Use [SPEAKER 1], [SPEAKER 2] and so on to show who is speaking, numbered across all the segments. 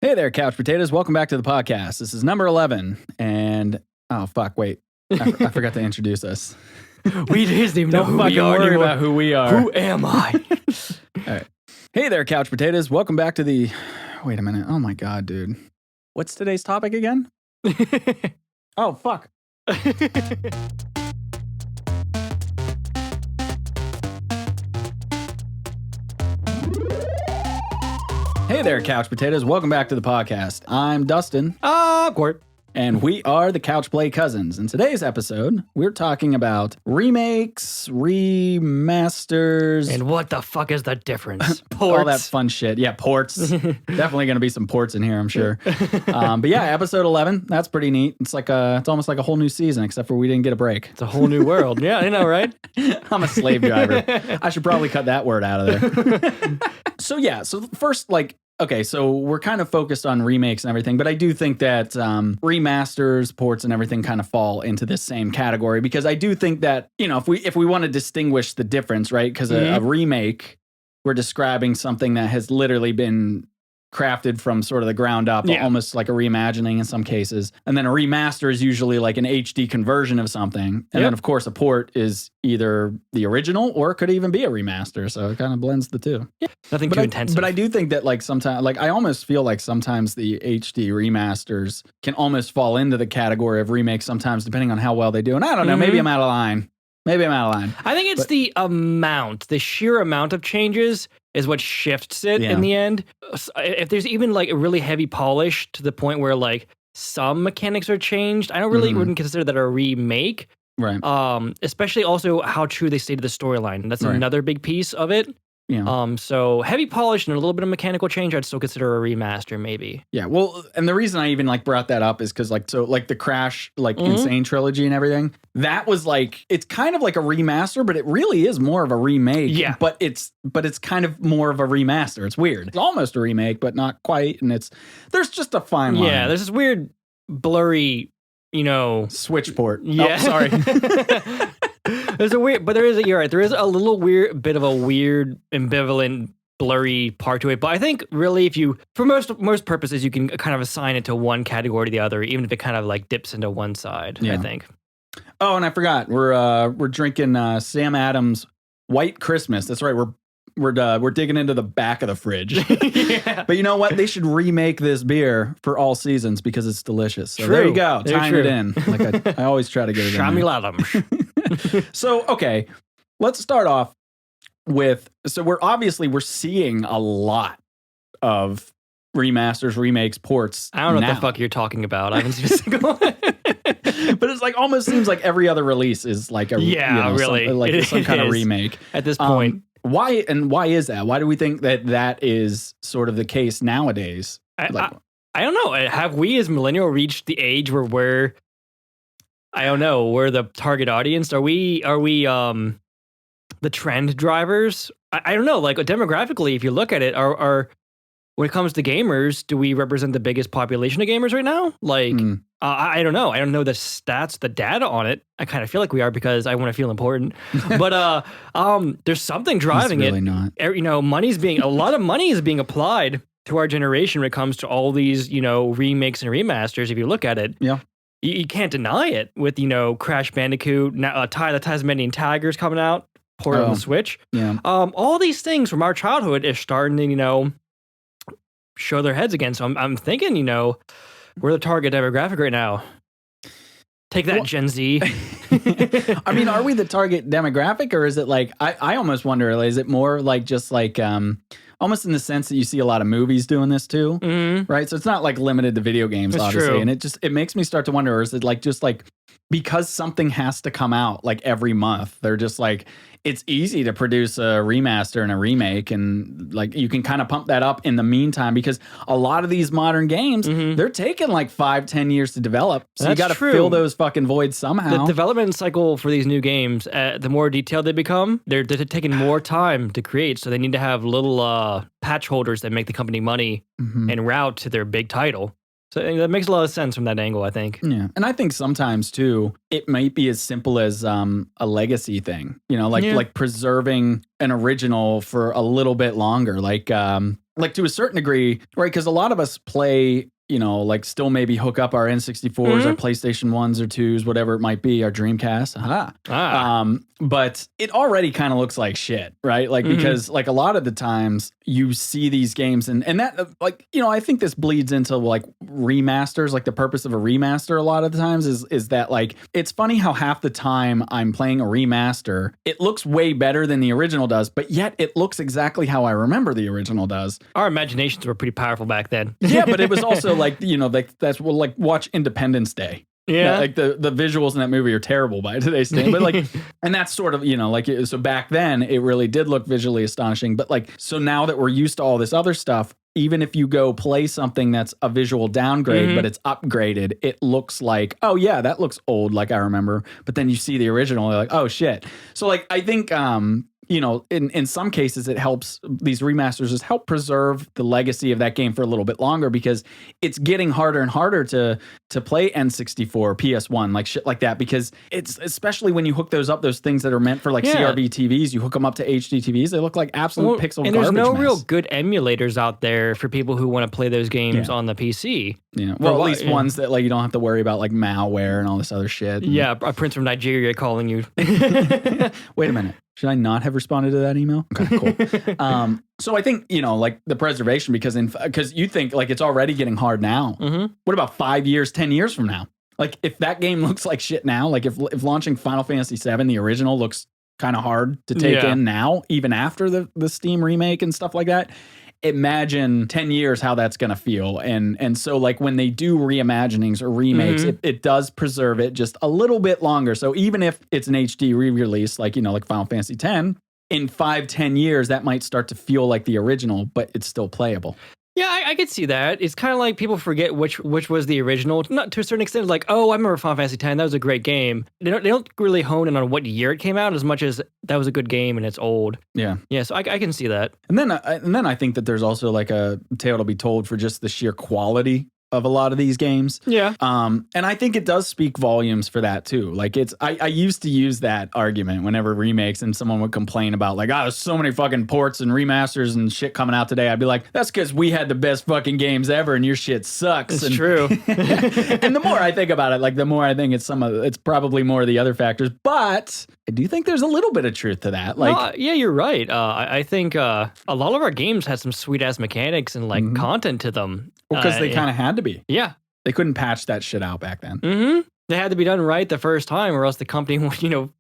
[SPEAKER 1] Hey there, couch potatoes. Welcome back to the podcast. This is number 11. And, oh, fuck, wait. I forgot to introduce us.
[SPEAKER 2] We just even know
[SPEAKER 1] Don't
[SPEAKER 2] who
[SPEAKER 1] fucking
[SPEAKER 2] we are
[SPEAKER 1] worry
[SPEAKER 2] anymore.
[SPEAKER 1] about who we are.
[SPEAKER 2] Who am I?
[SPEAKER 1] All right. Hey there, couch potatoes. Welcome back to the... Wait a minute. Oh, my God, dude. What's today's topic again? Oh, fuck. Hey there, couch potatoes. Welcome back to the podcast. I'm Dustin.
[SPEAKER 2] Awkward.
[SPEAKER 1] And we are the Couch Play Cousins. In today's episode, we're talking about remakes, remasters,
[SPEAKER 2] And what the fuck is the difference?
[SPEAKER 1] all that fun shit. Yeah, ports. Definitely going to be some ports in here, I'm sure. But yeah, episode 11. That's pretty neat. It's like it's almost like a whole new season, except for we didn't get a break.
[SPEAKER 2] It's a whole new world. Yeah, I know, right?
[SPEAKER 1] I'm a slave driver. I should probably cut that word out of there. So yeah, so first, okay, so we're kind of focused on remakes and everything, but I do think that remasters, ports, and everything kind of fall into this same category because I do think that, you know, if we want to distinguish the difference, right? Because a remake, we're describing something that has literally been crafted from sort of the ground up, almost like a reimagining in some cases. And then a remaster is usually like an HD conversion of something. And then, of course, a port is either the original or it could even be a remaster. So it kind of blends the two.
[SPEAKER 2] Yeah. Nothing too intensive.
[SPEAKER 1] But I do think that sometimes, I almost feel like sometimes the HD remasters can almost fall into the category of remakes sometimes, depending on how well they do. And I don't know, maybe I'm out of line. I
[SPEAKER 2] think it's the sheer amount of changes is what shifts it in the end. If there's even like a really heavy polish to the point where like some mechanics are changed, I don't really wouldn't consider that a remake.
[SPEAKER 1] Right.
[SPEAKER 2] Especially also how true they stay to the storyline. That's another big piece of it. Yeah. So heavy polish and a little bit of mechanical change, I'd still consider a remaster, maybe.
[SPEAKER 1] Yeah. Well, and the reason I even brought that up is because the Crash Insane trilogy and everything, that was it's kind of like a remaster, but it really is more of a remake.
[SPEAKER 2] Yeah.
[SPEAKER 1] But it's kind of more of a remaster. It's weird. It's almost a remake, but not quite. And there's just a fine line.
[SPEAKER 2] Yeah. There's this weird blurry,
[SPEAKER 1] switch port.
[SPEAKER 2] Yeah.
[SPEAKER 1] Oh, sorry.
[SPEAKER 2] You're right. There is a little bit of a weird, ambivalent, blurry part to it. But I think really, for most purposes, you can kind of assign it to one category or the other, even if it kind of dips into one side. Yeah. I think.
[SPEAKER 1] Oh, and I forgot, we're drinking Sam Adams White Christmas. That's right. We're digging into the back of the fridge. Yeah. But you know what? They should remake this beer for all seasons because it's delicious. So there you go. Tying it in. I always try to get it in. So, okay, let's start off with, we're seeing a lot of remasters, remakes, ports.
[SPEAKER 2] I don't know what the fuck you're talking about. I haven't seen a single one.
[SPEAKER 1] But it's almost seems like every other release is really some kind of remake
[SPEAKER 2] at this point.
[SPEAKER 1] Why is that? Why do we think that is sort of the case nowadays?
[SPEAKER 2] I don't know. Have we as millennial reached the age where we're the target audience? Are we the trend drivers? I don't know. Demographically, if you look at it, are when it comes to gamers, do we represent the biggest population of gamers right now? I don't know. I don't know the stats, the data on it. I kind of feel like we are because I want to feel important. But there's something driving
[SPEAKER 1] it's really
[SPEAKER 2] it.
[SPEAKER 1] Not.
[SPEAKER 2] A lot of money is being applied to our generation when it comes to all these, remakes and remasters. If you look at it,
[SPEAKER 1] yeah.
[SPEAKER 2] You can't deny it with, Crash Bandicoot, the Tasmanian Tigers coming out, port on the Switch.
[SPEAKER 1] Yeah.
[SPEAKER 2] All these things from our childhood is starting to, show their heads again. So I'm thinking, we're the target demographic right now. Take that, Gen Z.
[SPEAKER 1] I mean, are we the target demographic, or is it I almost wonder, is it more almost in the sense that you see a lot of movies doing this too, right? So it's not limited to video games,
[SPEAKER 2] That's
[SPEAKER 1] obviously.
[SPEAKER 2] True.
[SPEAKER 1] And it makes me start to wonder, or is it because something has to come out every month, they're just it's easy to produce a remaster and a remake, and you can kind of pump that up in the meantime, because a lot of these modern games, they're taking 5-10 years to develop. So you got to fill those fucking voids somehow.
[SPEAKER 2] The development cycle for these new games, the more detailed they become, they're taking more time to create. So they need to have little patch holders that make the company money en route to their big title. So that makes a lot of sense from that angle, I think.
[SPEAKER 1] Yeah. And I think sometimes, too, it might be as simple as a legacy thing, like preserving an original for a little bit longer. like to a certain degree, right? Because a lot of us play, like still maybe hook up our N64s, our PlayStation 1s or 2s, whatever it might be, our Dreamcast. But it already kind of looks like shit, right? Like, because like a lot of the times you see these games and that, like, I think this bleeds into like remasters. Like the purpose of a remaster a lot of the times is that like, it's funny how half the time I'm playing a remaster, it looks way better than the original does, but yet it looks exactly how I remember the original does.
[SPEAKER 2] Our imaginations were pretty powerful back then.
[SPEAKER 1] Yeah, but it was also like, like that's like watch Independence Day.
[SPEAKER 2] Yeah.
[SPEAKER 1] Like the visuals in that movie are terrible by today's standard. But like, and that's sort of, like, so back then it really did look visually astonishing. But like, so now that we're used to all this other stuff, even if you go play something that's a visual downgrade, but it's upgraded, it looks like, oh yeah, that looks old, like I remember. But then you see the original, you're like, oh shit. So like, I think, in some cases, it helps, these remasters just help preserve the legacy of that game for a little bit longer, because it's getting harder and harder to play N64, PS1, like shit like that, because it's, especially when you hook those things that are meant for like CRV TVs, you hook them up to HD TVs, they look like absolute pixel
[SPEAKER 2] and
[SPEAKER 1] garbage.
[SPEAKER 2] And there's no
[SPEAKER 1] mess.
[SPEAKER 2] real good emulators out there for people who want to play those games on the PC.
[SPEAKER 1] Yeah, well, at least ones that like you don't have to worry about like malware and all this other shit.
[SPEAKER 2] Yeah, a prince from Nigeria calling you.
[SPEAKER 1] Wait a minute. Should I not have responded to that email? Okay, cool. So I think, like the preservation, because you think like it's already getting hard now. What about 5 years, 10 years from now? Like if that game looks like shit now, like if launching Final Fantasy VII, the original, looks kind of hard to take in now, even after the Steam remake and stuff like that. Imagine 10 years how that's going to feel. And so like when they do reimaginings or remakes, it does preserve it just a little bit longer. So even if it's an HD re-release, like, like Final Fantasy X, in 5-10 years, that might start to feel like the original, but it's still playable.
[SPEAKER 2] Yeah, I could see that. It's kind of like people forget which was the original. Not to a certain extent, like, oh, I remember Final Fantasy X. That was a great game. They don't really hone in on what year it came out as much as that was a good game and it's old. Yeah. Yeah, so I can see that.
[SPEAKER 1] And then I think that there's also like a tale to be told for just the sheer quality of a lot of these games.
[SPEAKER 2] Yeah.
[SPEAKER 1] And I think it does speak volumes for that too. Like I used to use that argument whenever remakes and someone would complain about like, there's so many fucking ports and remasters and shit coming out today. I'd be like, that's because we had the best fucking games ever and your shit sucks.
[SPEAKER 2] It's true.
[SPEAKER 1] And the more I think about it, like the more I think it's probably more of the other factors, but I do think there's a little bit of truth to that. Like,
[SPEAKER 2] no, yeah, you're right. I think a lot of our games had some sweet ass mechanics and like content to them.
[SPEAKER 1] Because they kind of had to be.
[SPEAKER 2] Yeah.
[SPEAKER 1] They couldn't patch that shit out back then.
[SPEAKER 2] They had to be done right the first time or else the company,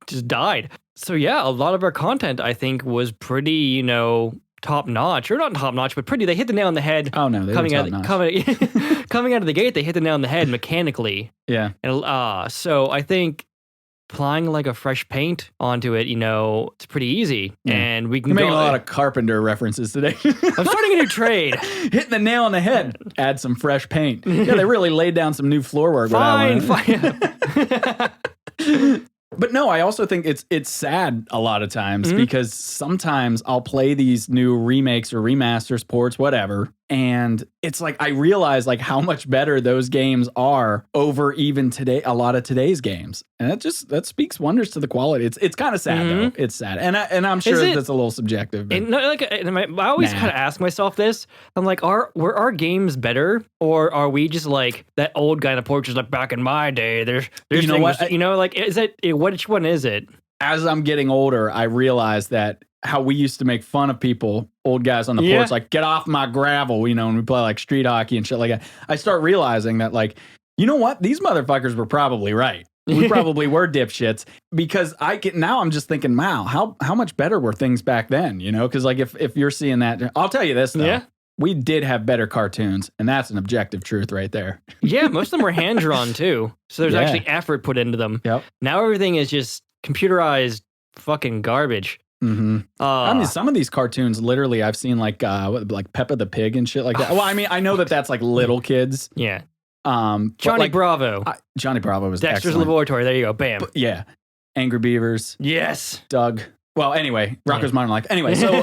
[SPEAKER 2] just died. So yeah, a lot of our content, I think, was pretty, top notch. Or not top notch, but pretty. They hit the nail on the head.
[SPEAKER 1] Oh, no, they
[SPEAKER 2] coming
[SPEAKER 1] were
[SPEAKER 2] out coming out of the gate, they hit the nail on the head mechanically.
[SPEAKER 1] Yeah.
[SPEAKER 2] And so I think applying like a fresh paint onto it, it's pretty easy. Yeah. And we can
[SPEAKER 1] You're making a lot of Carpenter references today.
[SPEAKER 2] I'm starting a new trade.
[SPEAKER 1] Hitting the nail on the head. Add some fresh paint. Yeah, they really laid down some new floor work.
[SPEAKER 2] Fine.
[SPEAKER 1] But no, I also think it's sad a lot of times because sometimes I'll play these new remakes or remasters, ports, whatever, and it's like I realize like how much better those games are over even today, a lot of today's games, and that speaks wonders to the quality. It's kind of sad though. It's sad, and I'm sure that's a little subjective. But
[SPEAKER 2] I always kind of ask myself this. I'm like, were our games better, or are we just like that old guy in the porch is like back in my day? There's
[SPEAKER 1] you know
[SPEAKER 2] things,
[SPEAKER 1] what?
[SPEAKER 2] Like is it which one is it?
[SPEAKER 1] As I'm getting older, I realize that how we used to make fun of people, old guys on the porch, like, get off my gravel, when we play like street hockey and shit like that. I start realizing that, like, you know what? These motherfuckers were probably right. We probably were dipshits, because now I'm just thinking, wow, how much better were things back then? Because like if you're seeing that, I'll tell you this though. Yeah. We did have better cartoons, and that's an objective truth right there.
[SPEAKER 2] Yeah, most of them were hand drawn too. So there's actually effort put into them.
[SPEAKER 1] Yep.
[SPEAKER 2] Now everything is just computerized fucking garbage.
[SPEAKER 1] I mean, some of these cartoons, literally, I've seen like Peppa the Pig and shit like that. Well, I mean, I know that's like little kids.
[SPEAKER 2] Yeah. Johnny Bravo.
[SPEAKER 1] Johnny Bravo was
[SPEAKER 2] Dexter's
[SPEAKER 1] excellent.
[SPEAKER 2] Laboratory. There you go. Bam.
[SPEAKER 1] But, yeah. Angry Beavers.
[SPEAKER 2] Yes.
[SPEAKER 1] Doug. Well, anyway, Rocko's Modern Life. Anyway, so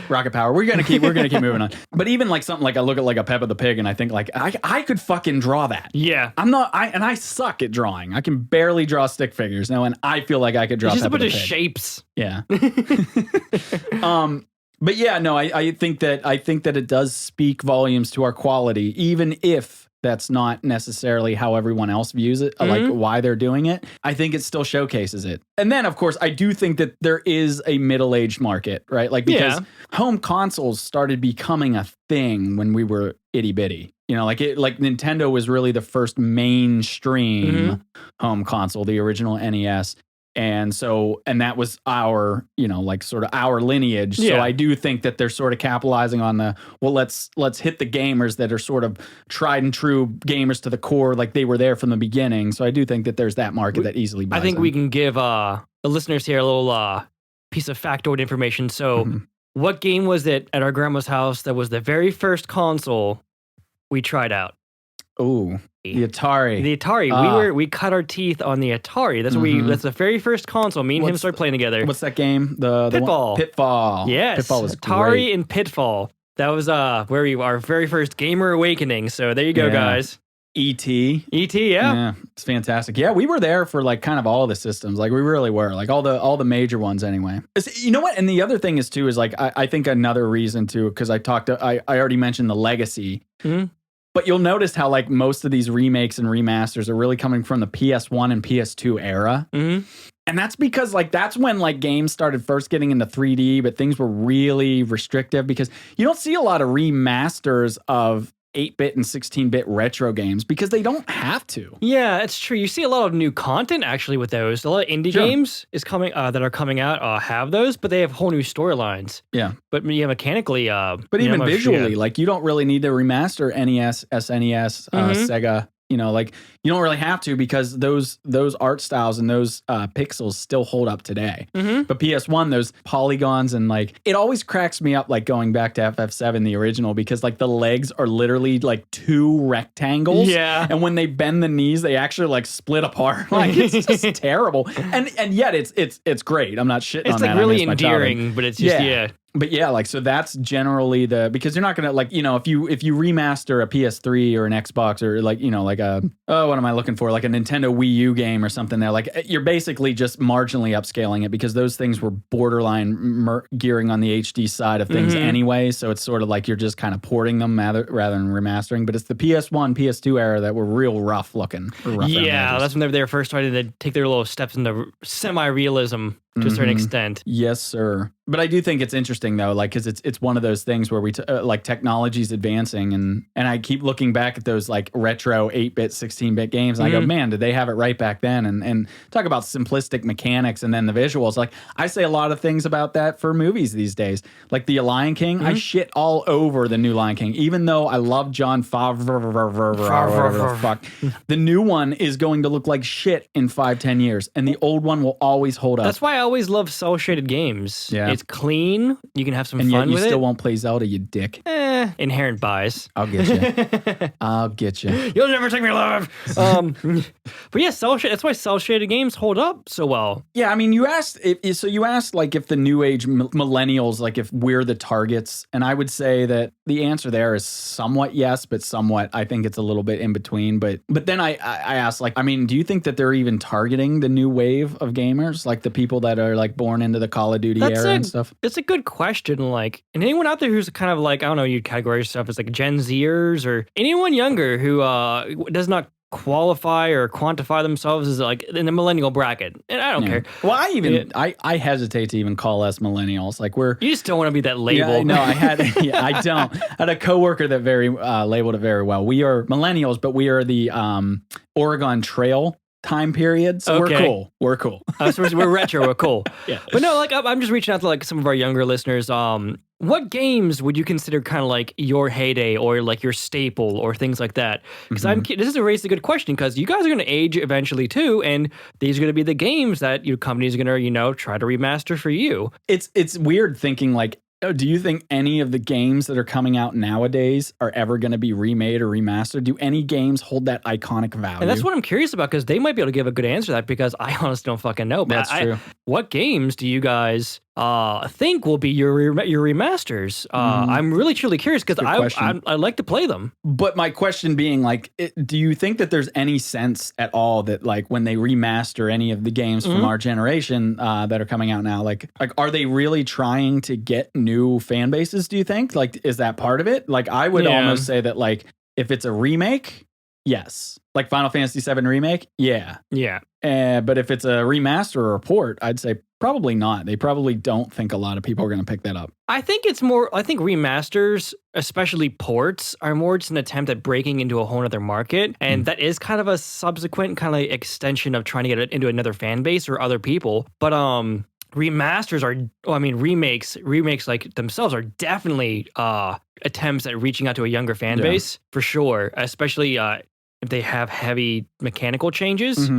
[SPEAKER 1] Rocket Power. We're gonna keep moving on. But even like something like I look at like a Peppa the Pig and I think like I could fucking draw that.
[SPEAKER 2] Yeah.
[SPEAKER 1] I suck at drawing. I can barely draw stick figures now, and I feel like I could draw.
[SPEAKER 2] It's just
[SPEAKER 1] Peppa
[SPEAKER 2] a bunch
[SPEAKER 1] the
[SPEAKER 2] of
[SPEAKER 1] Pig.
[SPEAKER 2] shapes.
[SPEAKER 1] Yeah. But yeah, no, I think that it does speak volumes to our quality, even if that's not necessarily how everyone else views it, like why they're doing it. I think it still showcases it. And then, of course, I do think that there is a middle-aged market, right? Like, because home consoles started becoming a thing when we were itty-bitty. You know, like Nintendo was really the first mainstream home console, the original NES. And that was our, you know, like sort of our lineage. So I do think that they're sort of capitalizing on let's hit the gamers that are sort of tried and true gamers to the core, like they were there from the beginning. So I do think that there's that market that easily buys
[SPEAKER 2] I think
[SPEAKER 1] them.
[SPEAKER 2] we can give the listeners here a little piece of factoid information. So what game was it at our grandma's house that was the very first console we tried out?
[SPEAKER 1] Oh, the Atari.
[SPEAKER 2] The Atari. We cut our teeth on the Atari. That's that's the very first console. Me and him started playing together.
[SPEAKER 1] What's that game? The
[SPEAKER 2] Pitfall.
[SPEAKER 1] Pitfall.
[SPEAKER 2] Yes.
[SPEAKER 1] Pitfall was
[SPEAKER 2] Atari
[SPEAKER 1] great.
[SPEAKER 2] and Pitfall. That was our very first gamer awakening. So there you go, guys.
[SPEAKER 1] E.T.
[SPEAKER 2] Yeah.
[SPEAKER 1] It's fantastic. Yeah, we were there for like kind of all the systems. Like we really were. Like all the major ones anyway. You know what? And the other thing is too is like I think another reason too, because I already mentioned the legacy. But you'll notice how like most of these remakes and remasters are really coming from the PS1 and PS2 era. And that's because like that's when like games started first getting into 3D, but things were really restrictive because you don't see a lot of remasters of 8-bit and 16-bit retro games because they don't have to. Yeah,
[SPEAKER 2] it's true. You see a lot of new content actually with those. A lot of indie games is coming that are coming out have those, but they have whole new storylines.
[SPEAKER 1] Yeah.
[SPEAKER 2] But mechanically,
[SPEAKER 1] but even visually, like you don't really need to remaster NES, SNES, Sega. You know, like you don't really have to because those art styles and those pixels still hold up today. But PS1, those polygons and like it always cracks me up like going back to FF7, the original, because like the legs are literally like two rectangles.
[SPEAKER 2] Yeah.
[SPEAKER 1] And when they bend the knees, they actually like split apart. Like it's just terrible. And yet it's great. I'm not shitting on that.
[SPEAKER 2] It's like really endearing, but it's just
[SPEAKER 1] But yeah, like, so that's generally because you're not going to like, you know, if you remaster a PS3 or an Xbox or like, you know, like what am I looking for? Like a Nintendo Wii U game or something there, like you're basically just marginally upscaling it because those things were borderline gearing on the HD side of things anyway. So it's sort of like you're just kind of porting them rather than remastering. But it's the PS1, PS2 era that were real rough looking.
[SPEAKER 2] That's when they were first starting to take their little steps into semi-realism to a certain extent.
[SPEAKER 1] Yes, sir. But I do think it's interesting though, like, because it's one of those things where like technology's advancing, and I keep looking back at those like retro 8-bit, 16-bit games, and I go, man, did they have it right back then? And talk about simplistic mechanics and then the visuals. Like I say a lot of things about that for movies these days, like the Lion King. I shit all over the new Lion King, even though I love John Favreau, whatever the fuck. The new one is going to look like shit in 5-10 years, and the old one will always hold up.
[SPEAKER 2] That's why I always love cel-shaded games.
[SPEAKER 1] Yeah.
[SPEAKER 2] It's clean. You can have some
[SPEAKER 1] fun
[SPEAKER 2] with it.
[SPEAKER 1] And yet you still won't play Zelda, you dick.
[SPEAKER 2] Inherent bias.
[SPEAKER 1] I'll get you. I'll get you.
[SPEAKER 2] You'll never take me alive. But yeah, that's why cel-shaded games hold up so well.
[SPEAKER 1] Yeah, I mean, you asked like if the new age millennials, like if we're the targets, and I would say that the answer there is somewhat yes, but somewhat I think it's a little bit in between. But then I asked, like, I mean, do you think that they're even targeting the new wave of gamers, like the people that are like born into the Call of Duty era and stuff?
[SPEAKER 2] It's a good question. Like, and anyone out there who's kind of like, I don't know, you'd categorize stuff as like Gen Zers or anyone younger who does not qualify or quantify themselves as like in the millennial bracket, and I don't care.
[SPEAKER 1] Well, I hesitate to even call us millennials. Like you
[SPEAKER 2] just don't want to be that label.
[SPEAKER 1] Yeah, no, I don't. I had a coworker that labeled it very well. We are millennials, but we are the Oregon Trail time period. So we're cool.
[SPEAKER 2] So we're retro. We're cool.
[SPEAKER 1] Yeah.
[SPEAKER 2] But no, like I'm just reaching out to like some of our younger listeners. What games would you consider kind of like your heyday or like your staple or things like that? Because this is a really good question because you guys are going to age eventually too, and these are going to be the games that your company's going to try to remaster for you.
[SPEAKER 1] It's weird thinking like, do you think any of the games that are coming out nowadays are ever going to be remade or remastered? Do any games hold that iconic value?
[SPEAKER 2] And that's what I'm curious about because they might be able to give a good answer to that because I honestly don't fucking know. But
[SPEAKER 1] that's true.
[SPEAKER 2] What games do you guys I think will be your remasters. I'm really truly curious because I like to play them.
[SPEAKER 1] But my question being, like, do you think that there's any sense at all that, like, when they remaster any of the games from our generation that are coming out now, like are they really trying to get new fan bases? Do you think, like, is that part of it? Like, I would almost say that, like, if it's a remake, yes, like Final Fantasy VII remake, yeah. But if it's a remaster or a port, I'd say probably not. They probably don't think a lot of people are going to pick that up.
[SPEAKER 2] I think remasters, especially ports, are more just an attempt at breaking into a whole other market. And that is kind of a subsequent kind of extension of trying to get it into another fan base or other people. But remasters remakes like themselves are definitely attempts at reaching out to a younger fan base for sure, especially if they have heavy mechanical changes.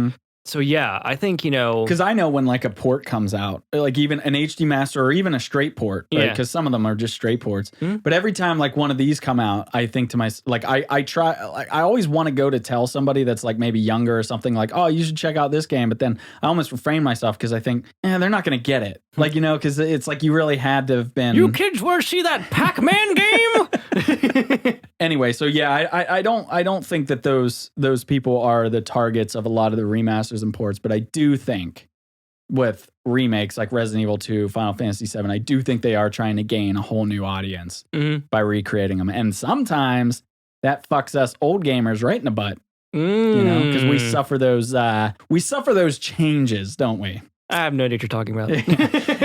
[SPEAKER 2] So yeah, I think,
[SPEAKER 1] because I know when like a port comes out, like even an HD master or even a straight port, right? Because some of them are just straight ports. But every time like one of these come out, I think to myself, like I try, like I always want to go to tell somebody that's like maybe younger or something, like, oh, you should check out this game. But then I almost refrain myself because I think, they're not going to get it. Like, because it's like you really had to have been.
[SPEAKER 2] You kids want to see that Pac-Man game?
[SPEAKER 1] Anyway, so yeah, I don't think that those people are the targets of a lot of the remasters and ports, but I do think with remakes like Resident Evil 2, Final Fantasy 7, I do think they are trying to gain a whole new audience by recreating them. And sometimes that fucks us old gamers right in the butt. Because we suffer those changes, don't we?
[SPEAKER 2] I have no idea what you're talking about.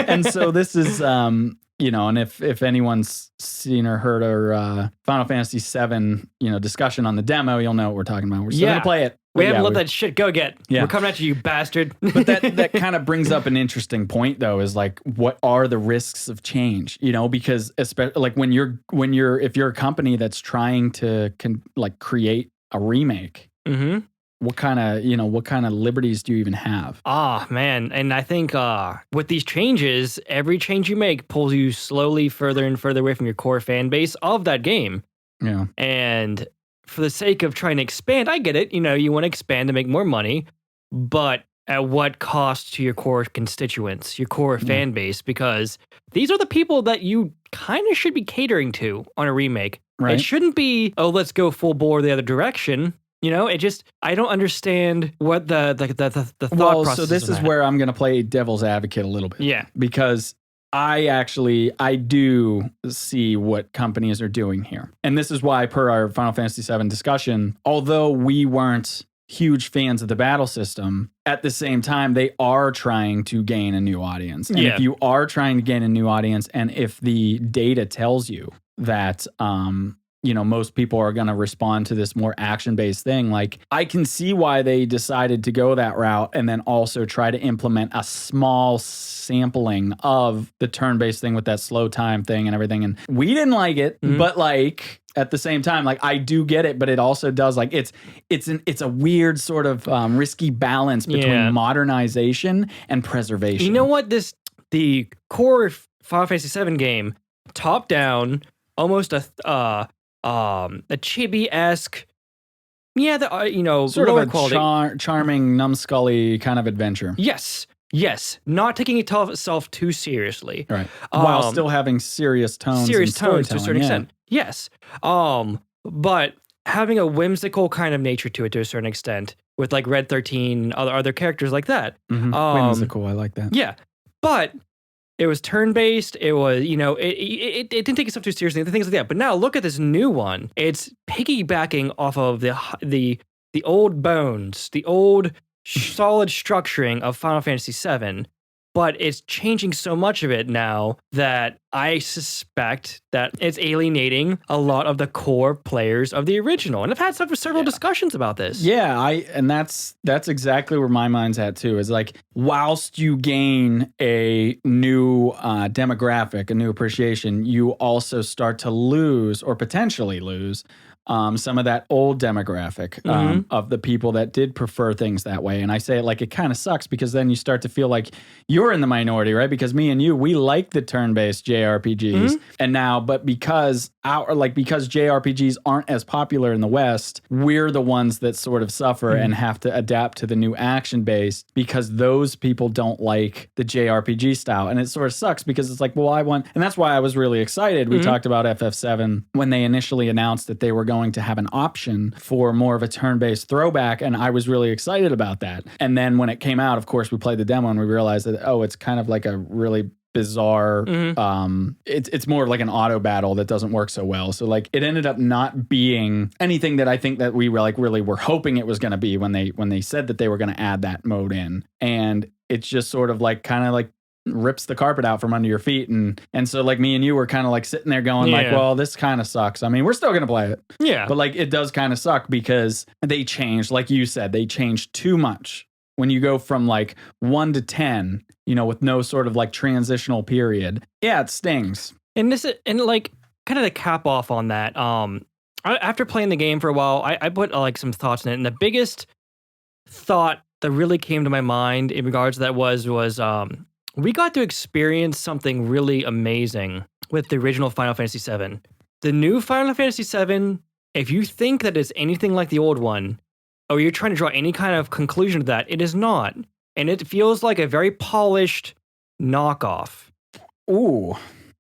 [SPEAKER 1] And so this is and if anyone's seen or heard our Final Fantasy 7, discussion on the demo, you'll know what we're talking about. We're still gonna play it.
[SPEAKER 2] We haven't let that shit go yet.
[SPEAKER 1] Yeah.
[SPEAKER 2] We're coming at you bastard.
[SPEAKER 1] But that kind of brings up an interesting point, though, is like, what are the risks of change? Because especially like if you're a company that's trying to create a remake, what kind of liberties do you even have?
[SPEAKER 2] Man. And I think with these changes, every change you make pulls you slowly further and further away from your core fan base of that game.
[SPEAKER 1] Yeah.
[SPEAKER 2] And for the sake of trying to expand, I get it. You want to expand to make more money, but at what cost to your core constituents, your core fan base? Because these are the people that you kind of should be catering to on a remake.
[SPEAKER 1] Right.
[SPEAKER 2] It shouldn't be, let's go full bore the other direction. I don't understand what the thought process.
[SPEAKER 1] So this is where I'm going to play devil's advocate a little bit.
[SPEAKER 2] Yeah.
[SPEAKER 1] Because I do see what companies are doing here. And this is why, per our Final Fantasy VII discussion, although we weren't huge fans of the battle system, at the same time, they are trying to gain a new audience. And if you are trying to gain a new audience, and if the data tells you that, most people are going to respond to this more action-based thing, like, I can see why they decided to go that route and then also try to implement a small sampling of the turn-based thing with that slow time thing and everything. And we didn't like it, but like, at the same time, like, I do get it, but it also does, like, it's a weird sort of risky balance between modernization and preservation.
[SPEAKER 2] You know what? The core Final Fantasy VII game, top down, almost a chibi-esque,
[SPEAKER 1] sort of a charming, numbskully kind of adventure.
[SPEAKER 2] Yes, not taking itself too seriously,
[SPEAKER 1] right? While still having serious tones to a certain
[SPEAKER 2] extent. Yes, but having a whimsical kind of nature to it to a certain extent, with like Red 13, other characters like that.
[SPEAKER 1] Whimsical, I like that.
[SPEAKER 2] Yeah, but it was turn-based. It was, it didn't take itself too seriously, things like that. But now look at this new one. It's piggybacking off of the old bones, the old solid structuring of Final Fantasy VII, but it's changing so much of it now that I suspect that it's alienating a lot of the core players of the original. And I've had several discussions about this.
[SPEAKER 1] Yeah, and that's exactly where my mind's at too. Is like, whilst you gain a new demographic, a new appreciation, you also start to lose or potentially lose some of that old demographic of the people that did prefer things that way. And I say it like it kind of sucks, because then you start to feel like you're in the minority, right? Because me and you, we like the turn-based JRPGs. And now, but because because JRPGs aren't as popular in the West, we're the ones that sort of suffer and have to adapt to the new action based because those people don't like the JRPG style. And it sort of sucks because it's like, well, and that's why I was really excited. We talked about FF7 when they initially announced that they were going to have an option for more of a turn-based throwback. And I was really excited about that. And then when it came out, of course, we played the demo and we realized that, oh, it's kind of like a really bizarre it's more like an auto battle that doesn't work so well, so like it ended up not being anything that I think that we were like really were hoping it was going to be when they said that they were going to add that mode in, and it's just sort of like kind of like rips the carpet out from under your feet, and so like me and you were kind of like sitting there going like, well, this kind of sucks. I mean, we're still going to play it, but like it does kind of suck because they changed, like you said, they changed too much. When you go from like 1 to 10, with no sort of like transitional period, it stings.
[SPEAKER 2] And like kind of the cap off on that. After playing the game for a while, I put like some thoughts in it, and the biggest thought that really came to my mind in regards to that was we got to experience something really amazing with the original Final Fantasy VII. The new Final Fantasy VII, if you think that it's anything like the old one, or you're trying to draw any kind of conclusion to that, it is not. And it feels like a very polished knockoff.
[SPEAKER 1] Ooh.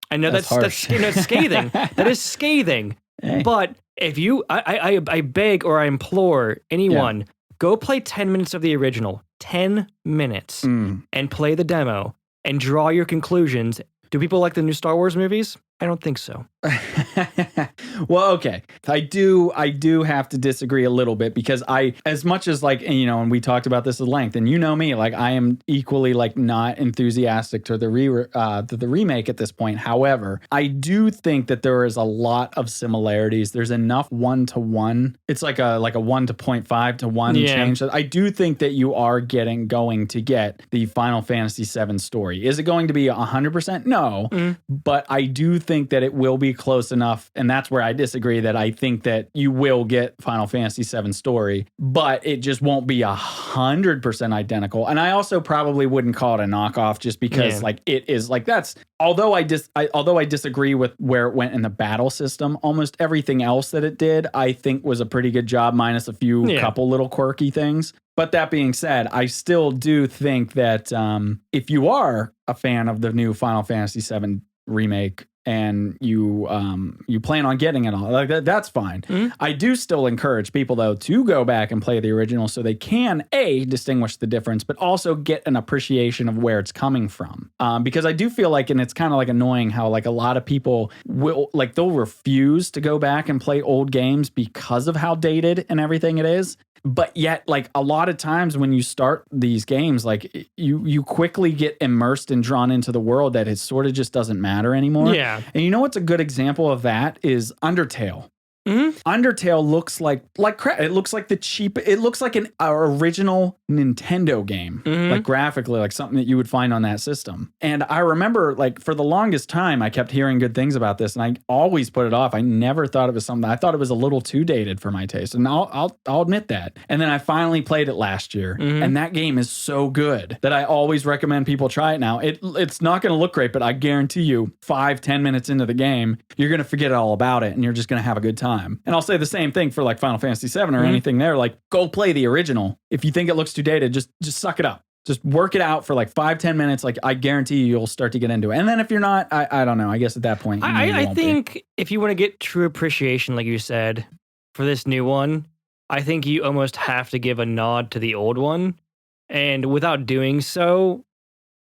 [SPEAKER 2] I know that's scathing. That is scathing. Hey. But if you, I beg or I implore anyone, go play 10 minutes of the original. 10 minutes. And play the demo. And draw your conclusions. Do people like the new Star Wars movies? I don't think so.
[SPEAKER 1] Well, okay. I do have to disagree a little bit because as much as like, and we talked about this at length, and me, like I am equally like not enthusiastic to the remake at this point. However, I do think that there is a lot of similarities. There's enough 1-to-1. It's like a 1 to 0.5 to 1 change. I do think that you are going to get the Final Fantasy VII story. Is it going to be 100%? No, but I do think that it will be close enough, and that's where I disagree, that I think that you will get Final Fantasy VII story, but it just won't be 100% identical. And I also probably wouldn't call it a knockoff just because like it is like that's although I disagree with where it went in the battle system, almost everything else that it did I think was a pretty good job, minus a few couple little quirky things. But that being said, I still do think that if you are a fan of the new Final Fantasy VII remake and you plan on getting it all, like that's fine. I do still encourage people though to go back and play the original so they can distinguish the difference, but also get an appreciation of where it's coming from. Because I do feel like, and it's kind of like annoying how like a lot of people will like they'll refuse to go back and play old games because of how dated and everything it is. But yet, like a lot of times when you start these games, like you quickly get immersed and drawn into the world that it sort of just doesn't matter anymore. Yeah. And what's a good example of that is Undertale. Undertale looks like crap. It looks like it looks like an original Nintendo game, like graphically, like something that you would find on that system. And I remember like for the longest time, I kept hearing good things about this and I always put it off. I never thought it was something, I thought it was a little too dated for my taste. And I'll admit that. And then I finally played it last year and that game is so good that I always recommend people try it now. It's not going to look great, but I guarantee you 5-10 minutes into the game, you're going to forget all about it and you're just going to have a good time. And I'll say the same thing for like Final Fantasy VII or anything there. Like, go play the original. If you think it looks too dated, just suck it up. Just work it out for like 5-10 minutes. Like, I guarantee you'll start to get into it. And then if you're not, I don't know. I guess at that point,
[SPEAKER 2] I think if you want to get true appreciation, like you said, for this new one, I think you almost have to give a nod to the old one. And without doing so,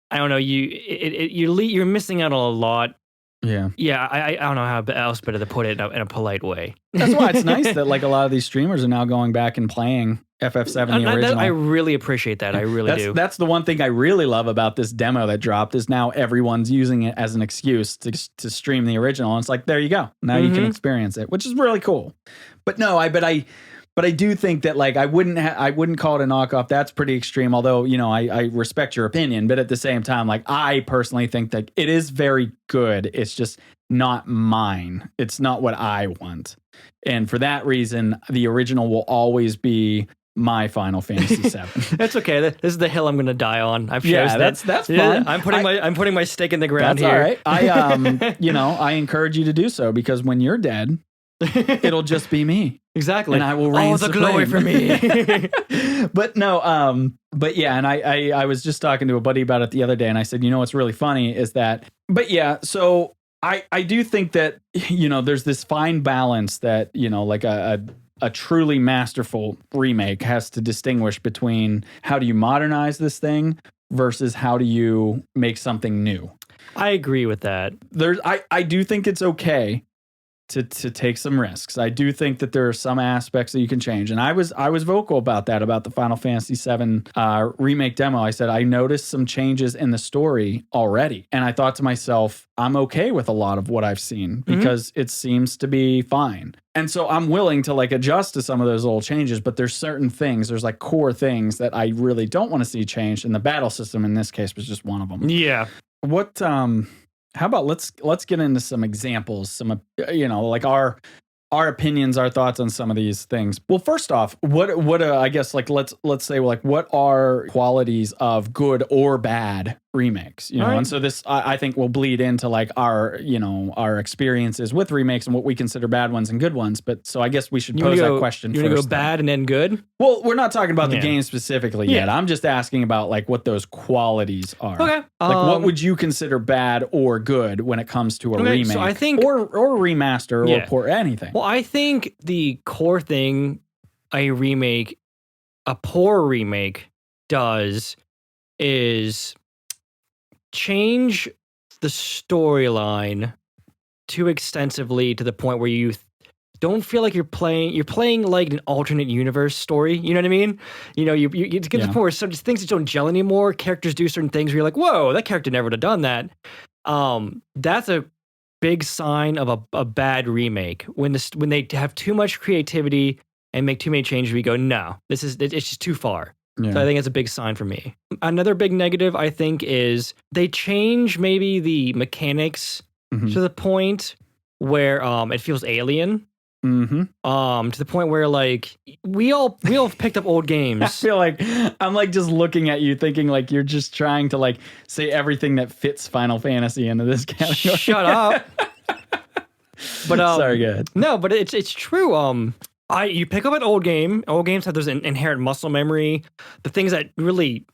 [SPEAKER 2] I don't know, you're missing out on a lot. Yeah. I don't know how else better to put it in a polite way.
[SPEAKER 1] That's why it's nice that like a lot of these streamers are now going back and playing FF7 the original.
[SPEAKER 2] I really appreciate that. I really do.
[SPEAKER 1] That's the one thing I really love about this demo that dropped is now everyone's using it as an excuse to stream the original. And it's like, there you go. Now you can experience it, which is really cool. But no, But I do think that like I wouldn't call it a knockoff. That's pretty extreme. Although I respect your opinion, but at the same time, like I personally think that it is very good. It's just not mine. It's not what I want, and for that reason, the original will always be my Final Fantasy VII.
[SPEAKER 2] That's okay. This is the hill I'm going to die on. I've
[SPEAKER 1] Yeah,
[SPEAKER 2] chosen
[SPEAKER 1] that's
[SPEAKER 2] Yeah,
[SPEAKER 1] fine.
[SPEAKER 2] I'm putting my stake in the ground
[SPEAKER 1] That's
[SPEAKER 2] here.
[SPEAKER 1] all right. I encourage you to do so, because when you're dead, it'll just be me.
[SPEAKER 2] Exactly.
[SPEAKER 1] And I will reign
[SPEAKER 2] the glory for me.
[SPEAKER 1] But no, but yeah, and I was just talking to a buddy about it the other day, and I said, what's really funny is that, but yeah, so I do think that, there's this fine balance that, like a truly masterful remake has to distinguish between how do you modernize this thing versus how do you make something new.
[SPEAKER 2] I agree with that.
[SPEAKER 1] I do think it's okay to take some risks. I do think that there are some aspects that you can change. And I was vocal about that, about the Final Fantasy VII remake demo. I said, I noticed some changes in the story already. And I thought to myself, I'm okay with a lot of what I've seen because it seems to be fine. And so I'm willing to like adjust to some of those little changes, but there's certain things, there's like core things that I really don't want to see changed. And the battle system in this case was just one of them.
[SPEAKER 2] Yeah.
[SPEAKER 1] What, how about let's get into some examples, some like our opinions, our thoughts on some of these things. Well, first off, what I guess like let's say like what are qualities of good or bad remakes,
[SPEAKER 2] Right.
[SPEAKER 1] And so this I think will bleed into like our our experiences with remakes and what we consider bad ones and good ones. But so I guess we should pose that question
[SPEAKER 2] You
[SPEAKER 1] first.
[SPEAKER 2] want to go bad and then good?
[SPEAKER 1] Well, we're not talking about the game specifically yet.
[SPEAKER 2] Yeah.
[SPEAKER 1] I'm just asking about like what those qualities are.
[SPEAKER 2] Okay.
[SPEAKER 1] Like what would you consider bad or good when it comes to a remake?
[SPEAKER 2] So I think,
[SPEAKER 1] or remaster or port, anything.
[SPEAKER 2] Well, I think the core thing a poor remake does is change the storyline too extensively to the point where you don't feel like you're playing like an alternate universe story. You know what I mean? You get to the point where some things just don't gel anymore. Characters do certain things where you're like, whoa, that character never would have done that. That's a big sign of a bad remake when they have too much creativity and make too many changes. We go, no, it's just too far. Yeah. So I think it's a big sign for me. Another big negative I think is they change maybe the mechanics to the point where it feels alien. To the point where like we all picked up old games.
[SPEAKER 1] I feel like I'm like just looking at you thinking like you're just trying to like say everything that fits Final Fantasy into this category.
[SPEAKER 2] Shut up. But
[SPEAKER 1] sorry, go ahead.
[SPEAKER 2] No, but it's true. You pick up an old game. Old games have this inherent muscle memory, the things that really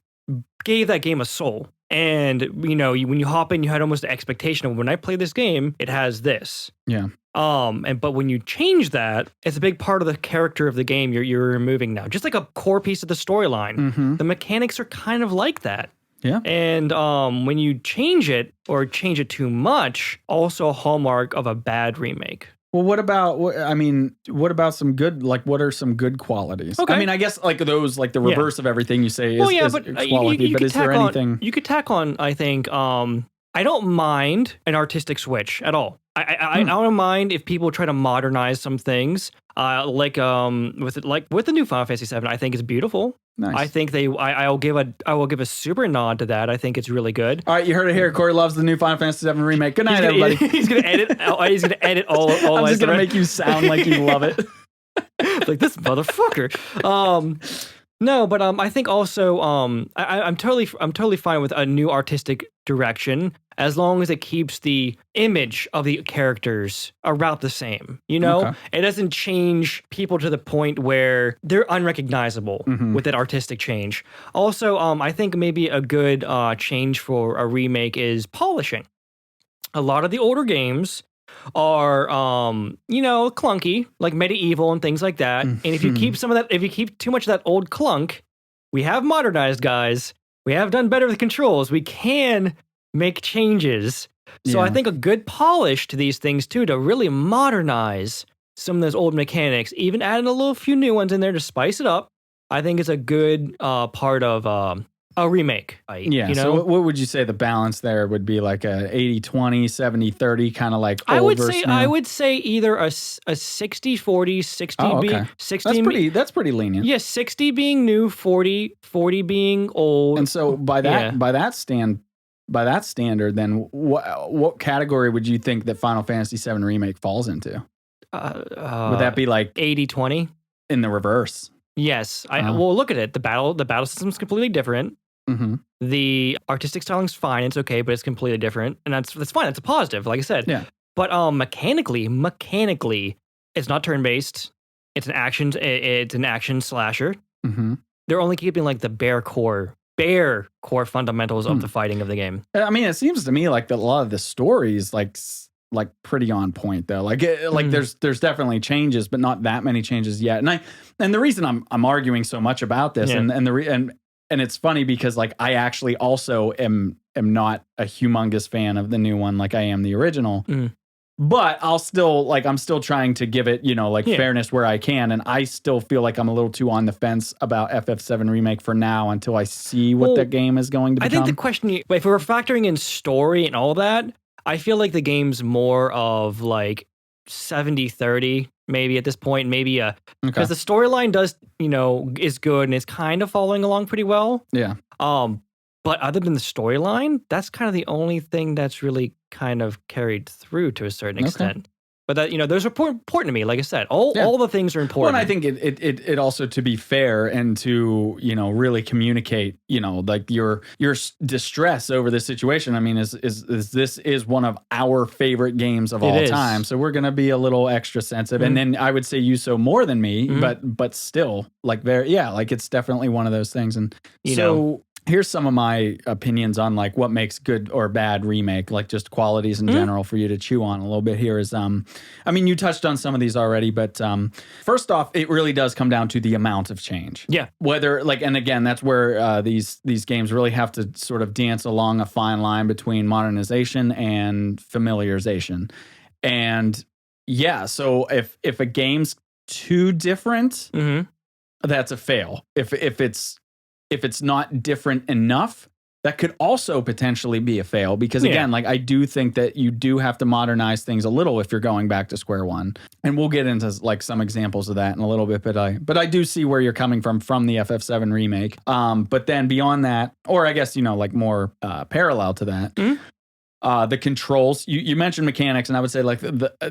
[SPEAKER 2] gave that game a soul. And when you hop in, you had almost the expectation of when I play this game, it has this.
[SPEAKER 1] Yeah.
[SPEAKER 2] But when you change that, it's a big part of the character of the game you're removing now. Just like a core piece of the storyline. The mechanics are kind of like that.
[SPEAKER 1] Yeah.
[SPEAKER 2] And when you change it or change it too much, also a hallmark of a bad remake.
[SPEAKER 1] Well, what about some good, like what are some good qualities?
[SPEAKER 2] Okay.
[SPEAKER 1] I mean, I guess like those, like the reverse of everything you say is quality,
[SPEAKER 2] you
[SPEAKER 1] but is there anything?
[SPEAKER 2] You could tack on, I think, I don't mind an artistic switch at all. I don't mind if people try to modernize some things, with the new Final Fantasy VII. I think it's beautiful.
[SPEAKER 1] Nice.
[SPEAKER 2] I think I will give a super nod to that. I think it's really good.
[SPEAKER 1] All right, you heard it here. Corey loves the new Final Fantasy VII remake. Good night, everybody.
[SPEAKER 2] He's gonna edit. He's gonna edit all.
[SPEAKER 1] I'm just gonna make you sound like you love it.
[SPEAKER 2] Like this motherfucker. No, but I think also I'm totally fine with a new artistic direction as long as it keeps the image of the characters about the same. Okay. It doesn't change people to the point where they're unrecognizable with that artistic change. Also, I think maybe a good change for a remake is polishing. A lot of the older games are clunky, like medieval and things like that. And if you keep if you keep too much of that old clunk, we have modernized, guys. We have done better with controls. We can make changes. So I think a good polish to these things too, to really modernize some of those old mechanics, even adding a few new ones in there to spice it up, I think is a good part of a remake.
[SPEAKER 1] So what would you say the balance there would be? Like a 80-20, 70-30 kind of like old versus new?
[SPEAKER 2] I would say either a 60-40, 60
[SPEAKER 1] that's pretty lenient.
[SPEAKER 2] Yeah, 60 being new, 40 being old.
[SPEAKER 1] And so by that standard, then what category would you think that Final Fantasy VII Remake falls into? Would that be like
[SPEAKER 2] 80-20?
[SPEAKER 1] In the reverse?
[SPEAKER 2] Yes. Well, look at it. The battle system is completely different.
[SPEAKER 1] Mm-hmm.
[SPEAKER 2] The artistic styling's fine. It's okay, but it's completely different, and that's fine. That's a positive, like I said.
[SPEAKER 1] Yeah.
[SPEAKER 2] But mechanically, it's not turn based. It's an action slasher.
[SPEAKER 1] Mm-hmm.
[SPEAKER 2] They're only keeping like the bare core fundamentals of the fighting of the game.
[SPEAKER 1] I mean, it seems to me like a lot of the stories like pretty on point though. Like there's definitely changes, but not that many changes yet. And the reason I'm arguing so much about this, and it's funny because like I actually also am not a humongous fan of the new one like I am the original. But I'm still trying to give it, fairness where I can. And I still feel like I'm a little too on the fence about FF7 Remake for now until I see what the game is going to become.
[SPEAKER 2] I think the question, if we're factoring in story and all that, I feel like the game's more of like 70-30 maybe at this point. Maybe because the storyline does, is good and is kind of following along pretty well.
[SPEAKER 1] Yeah.
[SPEAKER 2] But other than the storyline, that's kind of the only thing that's really kind of carried through to a certain extent. But that, those are important to me. Like I said, all the things are important.
[SPEAKER 1] Well, and I think it also, to be fair and to, really communicate, like your distress over this situation. I mean, this is one of our favorite games of all time. So we're going to be a little extra sensitive. And then I would say you so more than me, but still like it's definitely one of those things. And here's some of my opinions on like what makes good or bad remake, like just qualities in general for you to chew on a little bit here is, I mean, you touched on some of these already, but first off, it really does come down to the amount of change. Yeah. Whether and again, that's where these games really have to sort of dance along a fine line between modernization and familiarization. And so if a game's too different, that's a fail. If it's not different enough, that could also potentially be a fail because again, like I do think that you do have to modernize things a little if you're going back to square one. And we'll get into like some examples of that in a little bit, but I do see where you're coming from the FF7 remake. But then beyond that, or I guess, like more parallel to that, the controls, you mentioned mechanics, and I would say like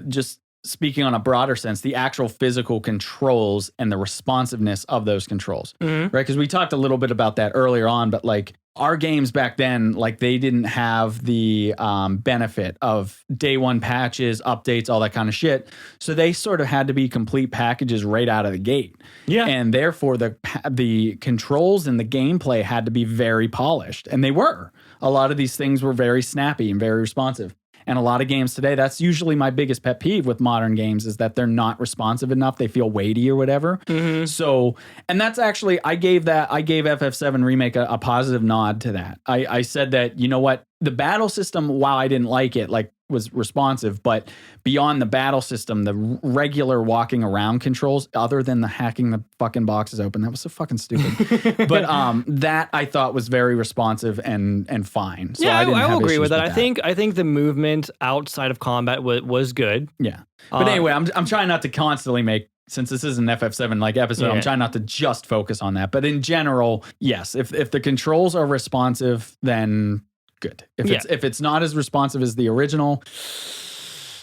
[SPEAKER 1] just speaking on a broader sense, the actual physical controls and the responsiveness of those controls, right? Because we talked a little bit about that earlier on, but like our games back then, like they didn't have the benefit of day one patches, updates, all that kind of shit. So they sort of had to be complete packages right out of the gate. Yeah. And therefore the controls and the gameplay had to be very polished, and they were. A lot of these things were very snappy and very responsive. And a lot of games today, that's usually my biggest pet peeve with modern games is that they're not responsive enough. They feel weighty or whatever. So, and that's actually, I gave FF7 Remake a positive nod to that. I said that, you know what, the battle system, while I didn't like it, like was responsive, but beyond the battle system, the regular walking around controls, other than the hacking the fucking boxes open, that was so fucking stupid. But that I thought was very responsive and fine. So I will agree with that.
[SPEAKER 2] I think the movement outside of combat was good.
[SPEAKER 1] Yeah. But anyway, I'm trying not to constantly make, since this is an FF7 like episode, I'm trying not to just focus on that. But in general, yes, if the controls are responsive, then good. If it's not as responsive as the original,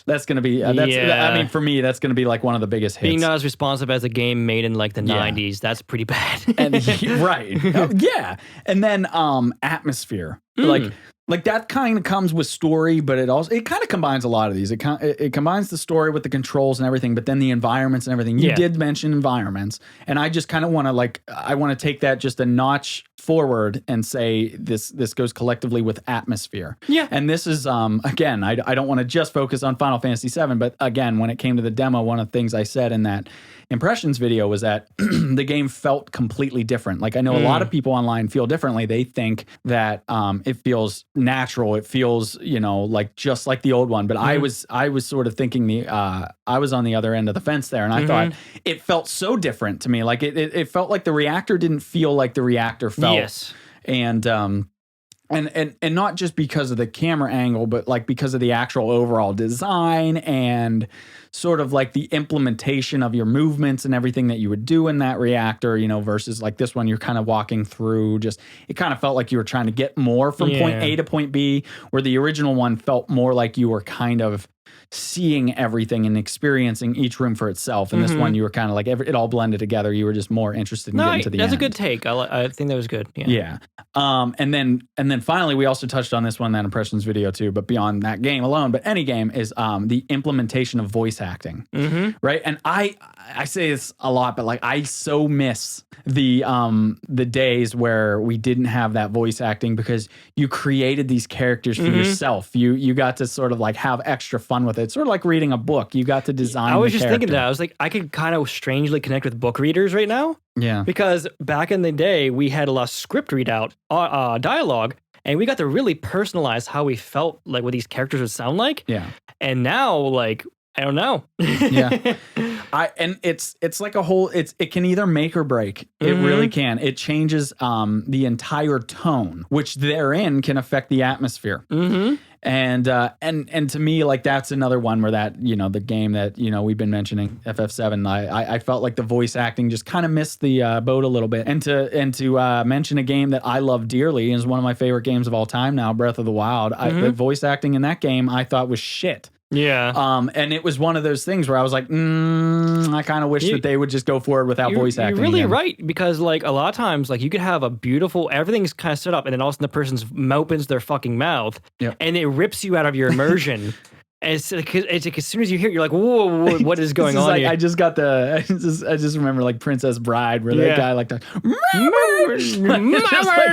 [SPEAKER 1] that's going to be I mean, for me, that's going to be like one of the biggest hits.
[SPEAKER 2] Being not as responsive as a game made in like the 90s, that's pretty bad.
[SPEAKER 1] And right. Yeah. And then atmosphere. Like that kind of comes with story, but it kind of combines a lot of these. It combines the story with the controls and everything, but then the environments and everything. You did mention environments, and I just kind of want to take that just a notch forward and say this goes collectively with atmosphere. Yeah. And this is again, I don't want to just focus on Final Fantasy VII, but again, when it came to the demo, one of the things I said in that impressions video was that the game felt completely different. Like I know a lot of people online feel differently. They think that it feels natural. It feels, like just like the old one. But I was sort of thinking I was on the other end of the fence there, and I thought it felt so different to me. Like it felt like the reactor didn't feel like the reactor felt. Yes. And not just because of the camera angle, but like because of the actual overall design and sort of like the implementation of your movements and everything that you would do in that reactor, versus like this one, you're kind of walking through it kind of felt like you were trying to get more from point A to point B, where the original one felt more like you were kind of seeing everything and experiencing each room for itself. And this one, you were kind of like it all blended together. You were just more interested in getting to the
[SPEAKER 2] that's
[SPEAKER 1] end.
[SPEAKER 2] a good take. I think that was good.
[SPEAKER 1] Yeah. And then finally, we also touched on this one in that impressions video too. But beyond that game alone, but any game is the implementation of voice acting, right? And I say this a lot, but like I so miss the days where we didn't have that voice acting because you created these characters for yourself. You got to sort of like have extra fun with it. Sort of like reading a book. You got to design.
[SPEAKER 2] I was just
[SPEAKER 1] character.
[SPEAKER 2] thinking that. I was like, I could kind of strangely connect with book readers right now.
[SPEAKER 1] Yeah.
[SPEAKER 2] Because back in the day, we had a lot of script readout dialogue, and we got to really personalize how we felt like what these characters would sound like.
[SPEAKER 1] Yeah.
[SPEAKER 2] And now, like, I don't know.
[SPEAKER 1] Yeah. And it's like a whole, it can either make or break. It really can. It changes the entire tone, which therein can affect the atmosphere. And to me, like that's another one where that, the game that, we've been mentioning, FF7, I felt like the voice acting just kind of missed the boat a little bit. And to mention a game that I love dearly is one of my favorite games of all time now, Breath of the Wild. The voice acting in that game I thought was shit.
[SPEAKER 2] Yeah.
[SPEAKER 1] And it was one of those things where I was like, I kind of wish that they would just go forward without voice acting.
[SPEAKER 2] You're really
[SPEAKER 1] again.
[SPEAKER 2] right, because like a lot of times, like you could have a beautiful, everything's kind of set up, and then all of a sudden the person's opens their fucking mouth, and it rips you out of your immersion. And it's like as soon as you hear it, you're like, whoa, what is going on
[SPEAKER 1] like,
[SPEAKER 2] here?
[SPEAKER 1] I just remember like Princess Bride, where that guy like that.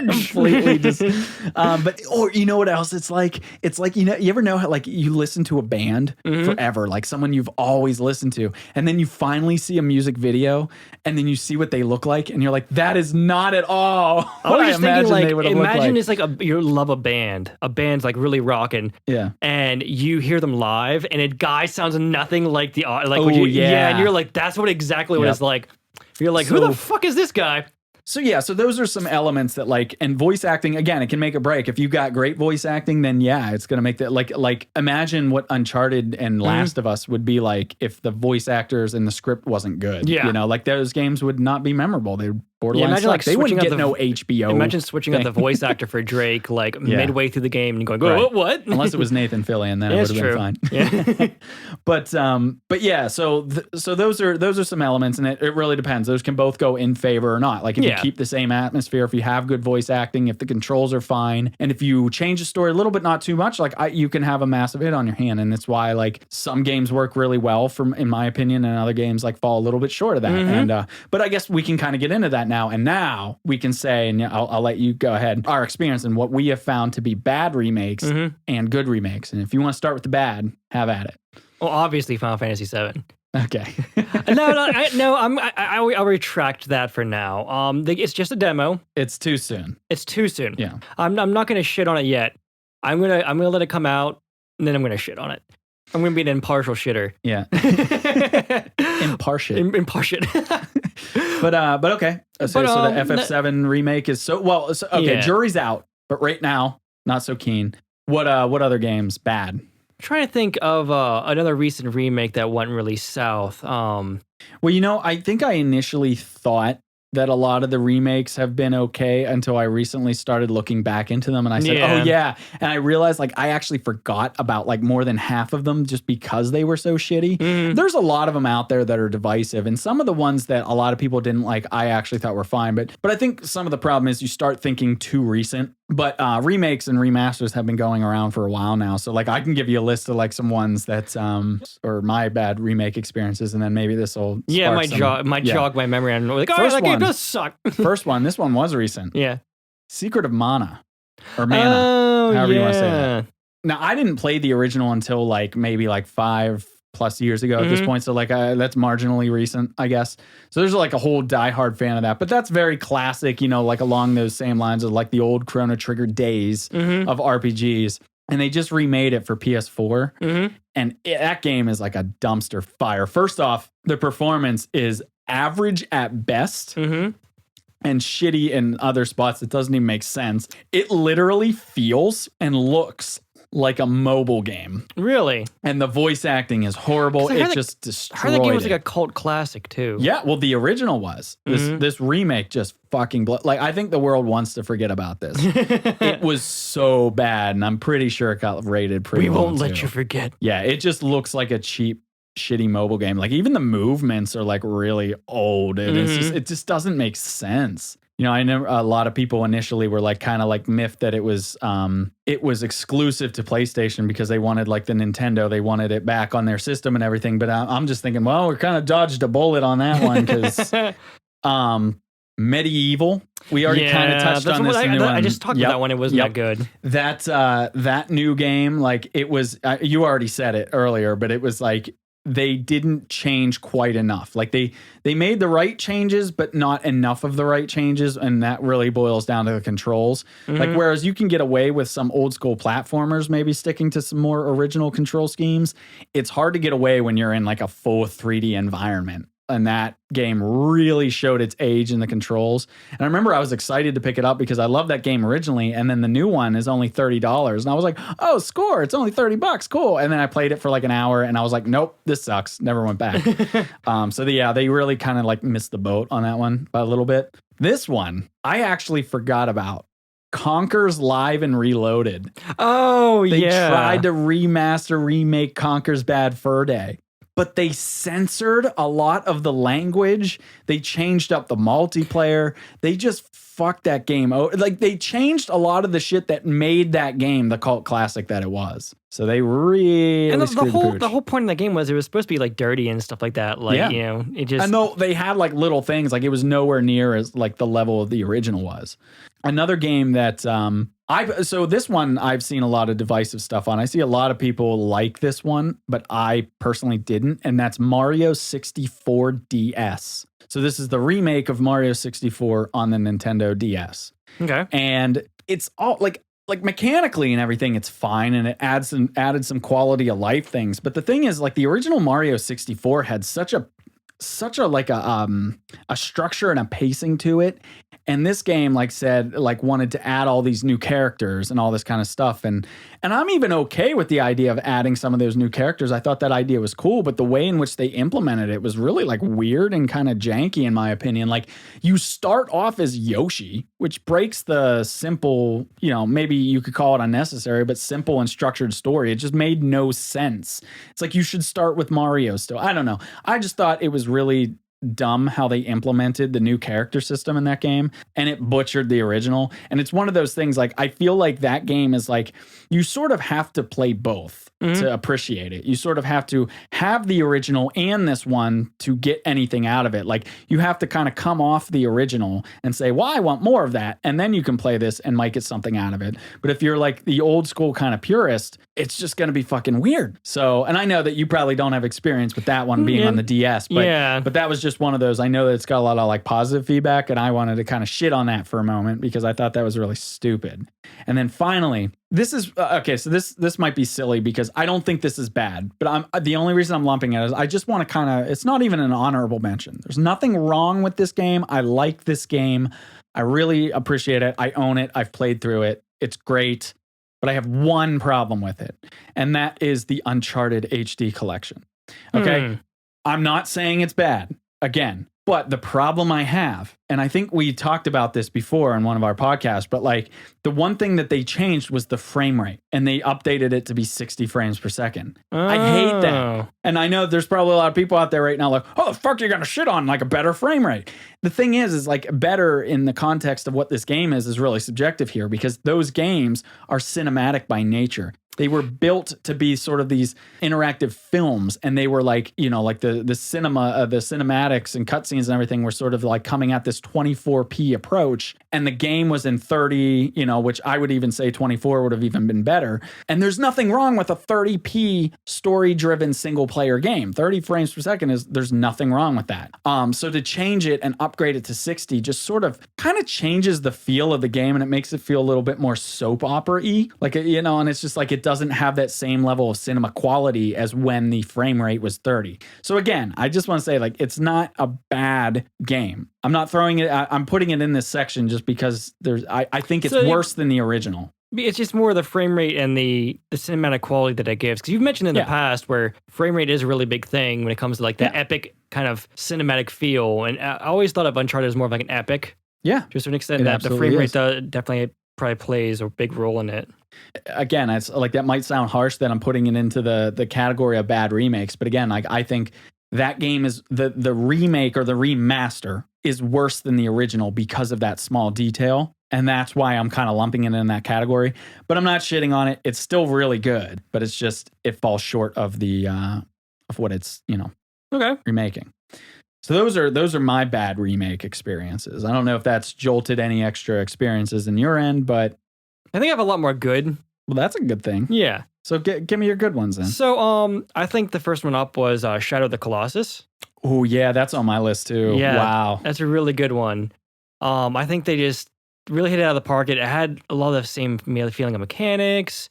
[SPEAKER 1] Completely just. But you know what else? It's like you ever know how like you listen to a band forever, like someone you've always listened to, and then you finally see a music video, and then you see what they look like, and you're like, that is not at all what I imagine they would have looked like.
[SPEAKER 2] Imagine it's like you love a band's like really rocking, and you hear them live, and a guy sounds nothing like the and you're like, that's exactly what it's like. You're like, who the fuck is this guy?
[SPEAKER 1] So those are some elements that like, and voice acting, again, it can make a break. If you've got great voice acting, then it's going to make that like imagine what Uncharted and Last of Us would be like if the voice actors and the script wasn't good. Like those games would not be memorable. They borderline
[SPEAKER 2] imagine
[SPEAKER 1] suck.
[SPEAKER 2] like
[SPEAKER 1] they wouldn't get no HBO.
[SPEAKER 2] Imagine switching out the voice actor for Drake like midway through the game and going, what?
[SPEAKER 1] Unless it was Nathan Fillion, then it would have been fine. But yeah, so those are some elements, and it really depends. Those can both go in favor or not. Like if you keep the same atmosphere, if you have good voice acting, if the controls are fine, and if you change the story a little bit, not too much, like you can have a massive hit on your hand. And that's why like some games work really well, in my opinion, and other games like fall a little bit short of that. And but I guess we can kind of get into that now. And now we can say, and I'll let you go ahead, our experience and what we have found to be bad remakes and good remakes. And if you want to start with the bad, have at it.
[SPEAKER 2] Well, obviously Final Fantasy VII.
[SPEAKER 1] Okay.
[SPEAKER 2] I'll retract that for now. It's just a demo.
[SPEAKER 1] It's too soon. Yeah.
[SPEAKER 2] I'm not gonna shit on it yet. I'm gonna let it come out, and then I'm gonna shit on it. I'm gonna be an impartial shitter.
[SPEAKER 1] Yeah. Impartial. But okay. So the FF7 remake is jury's out, but right now not so keen. What other games bad?
[SPEAKER 2] I'm trying to think of another recent remake that went really south.
[SPEAKER 1] Well, I think I initially thought that a lot of the remakes have been okay until I recently started looking back into them, and I said, and I realized like I actually forgot about like more than half of them just because they were so shitty. There's a lot of them out there that are divisive, and some of the ones that a lot of people didn't like, I actually thought were fine. But I think some of the problem is you start thinking too recent. But remakes and remasters have been going around for a while now. So like I can give you a list of like some ones that or my bad remake experiences, and then maybe this will
[SPEAKER 2] jog my memory. I'm like, that game does suck.
[SPEAKER 1] First one, this one was recent.
[SPEAKER 2] Yeah.
[SPEAKER 1] Secret of Mana. Or Mana. However you want to say that. Now I didn't play the original until like maybe like 5+ years ago at this point. So like that's marginally recent, I guess. So there's like a whole diehard fan of that. But that's very classic, like along those same lines of like the old Chrono Trigger days of RPGs. And they just remade it for PS4. And that game is like a dumpster fire. First off, the performance is average at best. And shitty in other spots. It doesn't even make sense. It literally feels and looks like a mobile game.
[SPEAKER 2] Really?
[SPEAKER 1] And the voice acting is horrible. It just
[SPEAKER 2] I
[SPEAKER 1] destroyed
[SPEAKER 2] heard the game was
[SPEAKER 1] it.
[SPEAKER 2] like a cult classic too.
[SPEAKER 1] Yeah, well, the original was. This remake just fucking like I think the world wants to forget about this. It was so bad, and I'm pretty sure it got rated pretty low.
[SPEAKER 2] We won't let you forget.
[SPEAKER 1] Yeah, it just looks like a cheap, shitty mobile game. Like even the movements are like really old, and it just doesn't make sense. You know, I know a lot of people initially were like kind of like miffed that it was exclusive to PlayStation because they wanted like the Nintendo, they wanted it back on their system and everything. But I'm just thinking, well, we're kind of dodged a bullet on that one because Medieval, we already kind of touched on this.
[SPEAKER 2] I just talked about that one. It wasn't that good.
[SPEAKER 1] That new game, like it was. You already said it earlier, but it was like they didn't change quite enough. Like they made the right changes, but not enough of the right changes, and that really boils down to the controls. Like whereas you can get away with some old school platformers maybe sticking to some more original control schemes, it's hard to get away when you're in like a full 3D environment. And that game really showed its age in the controls. And I remember I was excited to pick it up because I loved that game originally. And then the new one is only $30. And I was like, oh, score, it's only $30. Cool. And then I played it for like an hour and I was like, nope, this sucks. Never went back. They really kind of like missed the boat on that one by a little bit. This one, I actually forgot about. Conker's Live and Reloaded.
[SPEAKER 2] Oh,
[SPEAKER 1] They tried to remake Conker's Bad Fur Day. But they censored a lot of the language. They changed up the multiplayer. They just fucked that game out. Like they changed a lot of the shit that made that game the cult classic that it was. So they really
[SPEAKER 2] the whole point of that game was it was supposed to be like dirty and stuff like that. Like you know, it just.
[SPEAKER 1] I know they had like little things. Like it was nowhere near as like the level of the original was. Another game that so this one I've seen a lot of divisive stuff on. I see a lot of people like this one, but I personally didn't, and that's Mario 64 DS. So this is the remake of Mario 64 on the Nintendo DS.
[SPEAKER 2] Okay.
[SPEAKER 1] And it's all like mechanically and everything, it's fine, and it added some quality of life things. But the thing is, like the original Mario 64 had such a structure and a pacing to it. And this game, like said, like wanted to add all these new characters and all this kind of stuff. And I'm even okay with the idea of adding some of those new characters. I thought that idea was cool, but the way in which they implemented it was really like weird and kind of janky in my opinion. Like you start off as Yoshi, which breaks the simple, you know, maybe you could call it unnecessary, but simple and structured story. It just made no sense. It's like you should start with Mario still. I don't know. I just thought it was really dumb how they implemented the new character system in that game, and it butchered the original. And it's one of those things, like I feel like that game is like you sort of have to play both to appreciate it. You sort of have to have the original and this one to get anything out of it. Like you have to kind of come off the original and say, well, I want more of that, and then you can play this and might get something out of it. But if you're like the old school kind of purist, it's just going to be fucking weird. So, and I know that you probably don't have experience with that one being on the DS, but that was just one of those. I know that it's got a lot of like positive feedback, and I wanted to kind of shit on that for a moment because I thought that was really stupid. And then finally, this is okay. So this might be silly because I don't think this is bad, but the only reason I'm lumping it is I just want to kind of. It's not even an honorable mention. There's nothing wrong with this game. I like this game. I really appreciate it. I own it. I've played through it. It's great, but I have one problem with it, and that is the Uncharted HD collection. Okay, I'm not saying it's bad. Again, but the problem I have, and I think we talked about this before in one of our podcasts, but like the one thing that they changed was the frame rate, and they updated it to be 60 frames per second. I hate that. And I know there's probably a lot of people out there right now like, oh, the fuck you're going to shit on like a better frame rate. The thing is like better in the context of what this game is really subjective here because those games are cinematic by nature. They were built to be sort of these interactive films, and they were like, you know, like the cinema, the cinematics and cutscenes and everything were sort of like coming at this 24p approach, and the game was in 30, you know, which I would even say 24 would have even been better. And there's nothing wrong with a 30p story-driven single-player game. 30 frames per second there's nothing wrong with that. So to change it and upgrade it to 60 just sort of kind of changes the feel of the game, and it makes it feel a little bit more soap opera-y, like, you know, and it's just like it doesn't have that same level of cinema quality as when the frame rate was 30. So again, I just want to say like it's not a bad game. I'm not throwing it. I'm putting it in this section just because I think it's worse than the original.
[SPEAKER 2] It's just more the frame rate and the cinematic quality that it gives. Because you've mentioned in the past where frame rate is a really big thing when it comes to like the epic kind of cinematic feel. And I always thought of Uncharted as more of like an epic.
[SPEAKER 1] Yeah.
[SPEAKER 2] To a certain extent, that the frame rate definitely probably plays a big role in it.
[SPEAKER 1] Again, it's like that might sound harsh that I'm putting it into the category of bad remakes. But again, like I think that game is the remake or the remaster is worse than the original because of that small detail. And that's why I'm kind of lumping it in that category. But I'm not shitting on it. It's still really good, but it's just it falls short of the of what it's, remaking. So those are my bad remake experiences. I don't know if that's jolted any extra experiences in your end, but
[SPEAKER 2] I think I have a lot more good.
[SPEAKER 1] Well, that's a good thing.
[SPEAKER 2] Yeah.
[SPEAKER 1] So give me your good ones then.
[SPEAKER 2] So I think the first one up was Shadow of the Colossus.
[SPEAKER 1] Oh yeah, that's on my list too.
[SPEAKER 2] Yeah,
[SPEAKER 1] wow,
[SPEAKER 2] that's a really good one. I think they just really hit it out of the park. It had a lot of the same feeling of mechanics.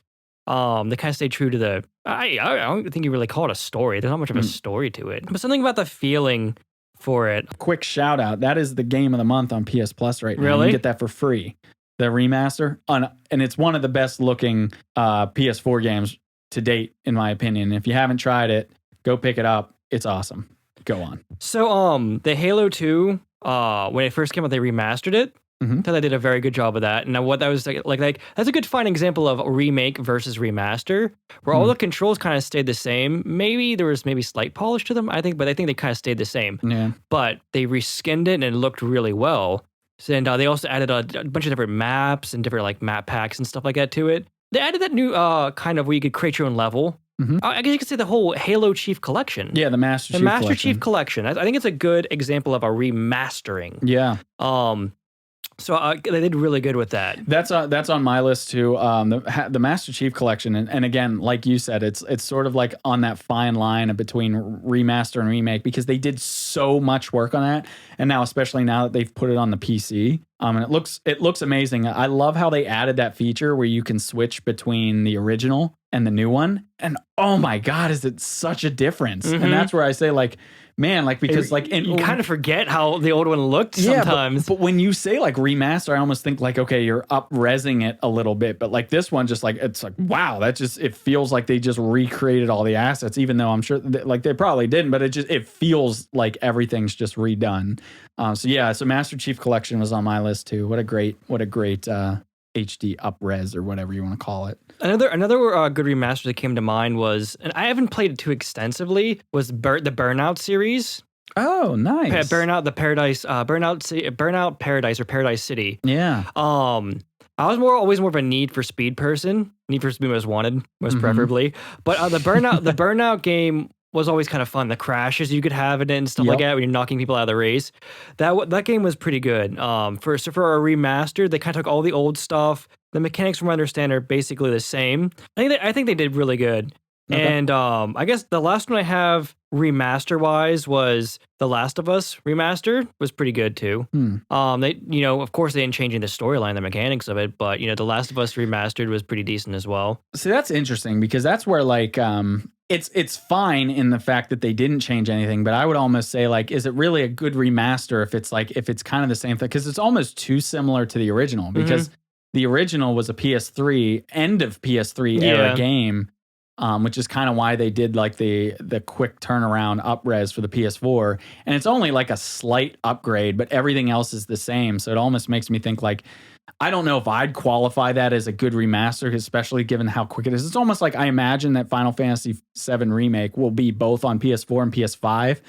[SPEAKER 2] They kind of stayed true to the. I don't think you really call it a story. There's not much of a story to it, but something about the feeling for it.
[SPEAKER 1] Quick shout out. That is the game of the month on PS Plus right now.
[SPEAKER 2] Really?
[SPEAKER 1] You get that for free. The remaster. And it's one of the best looking PS4 games to date, in my opinion. If you haven't tried it, go pick it up. It's awesome. Go on.
[SPEAKER 2] So the Halo 2, when it first came out, they remastered it.
[SPEAKER 1] Mm-hmm.
[SPEAKER 2] I thought they did a very good job of that. And what that was like that's a good fine example of a remake versus remaster, where all the controls kind of stayed the same. Maybe there was slight polish to them, I think, but I think they kind of stayed the same.
[SPEAKER 1] Yeah.
[SPEAKER 2] But they reskinned it and it looked really well. And they also added a bunch of different maps and different like map packs and stuff like that to it. They added that new kind of where you could create your own level.
[SPEAKER 1] Mm-hmm.
[SPEAKER 2] I guess you could say the whole Halo Chief Collection.
[SPEAKER 1] Yeah, the Master
[SPEAKER 2] Chief Collection. I think it's a good example of a remastering.
[SPEAKER 1] Yeah.
[SPEAKER 2] So they did really good with that.
[SPEAKER 1] That's on my list too. The Master Chief Collection, and again, like you said, it's sort of like on that fine line between remaster and remake because they did so much work on that, and now especially now that they've put it on the PC, and it looks amazing. I love how they added that feature where you can switch between the original and the new one, and oh my god, is it such a difference? Mm-hmm. And that's where I say like. Man, like because like
[SPEAKER 2] you kind of forget how the old one looked sometimes.
[SPEAKER 1] But when you say like remaster, I almost think like okay, you're up-resing it a little bit. But like this one, just like it's like wow, that just it feels like they just recreated all the assets. Even though I'm sure like they probably didn't, but it feels like everything's just redone. So Master Chief Collection was on my list too. What a great HD up-res or whatever you want to call it.
[SPEAKER 2] Another good remaster that came to mind was, and I haven't played it too extensively, was the Burnout series.
[SPEAKER 1] Oh, nice.
[SPEAKER 2] Burnout Paradise or Paradise City.
[SPEAKER 1] Yeah.
[SPEAKER 2] I was always more of a Need for Speed person. Need for Speed Most Wanted, most preferably. But the Burnout game was always kind of fun. The crashes you could have in it and stuff like that when you're knocking people out of the race. That game was pretty good. For a remaster, they kind of took all the old stuff. The mechanics, from what I understand, are basically the same. I think they did really good. Okay. And I guess the last one I have remaster wise was The Last of Us remaster was pretty good too. They of course they didn't change the storyline, the mechanics of it, but The Last of Us remastered was pretty decent as well.
[SPEAKER 1] See, that's interesting because that's where like it's fine in the fact that they didn't change anything, but I would almost say like, is it really a good remaster if it's kind of the same thing? Because it's almost too similar to the original because the original was a PS3 end of PS3 era game. Which is kind of why they did like the quick turnaround up-res for the PS4. And it's only like a slight upgrade, but everything else is the same. So it almost makes me think like, I don't know if I'd qualify that as a good remaster, especially given how quick it is. It's almost like I imagine that Final Fantasy VII Remake will be both on PS4 and PS5.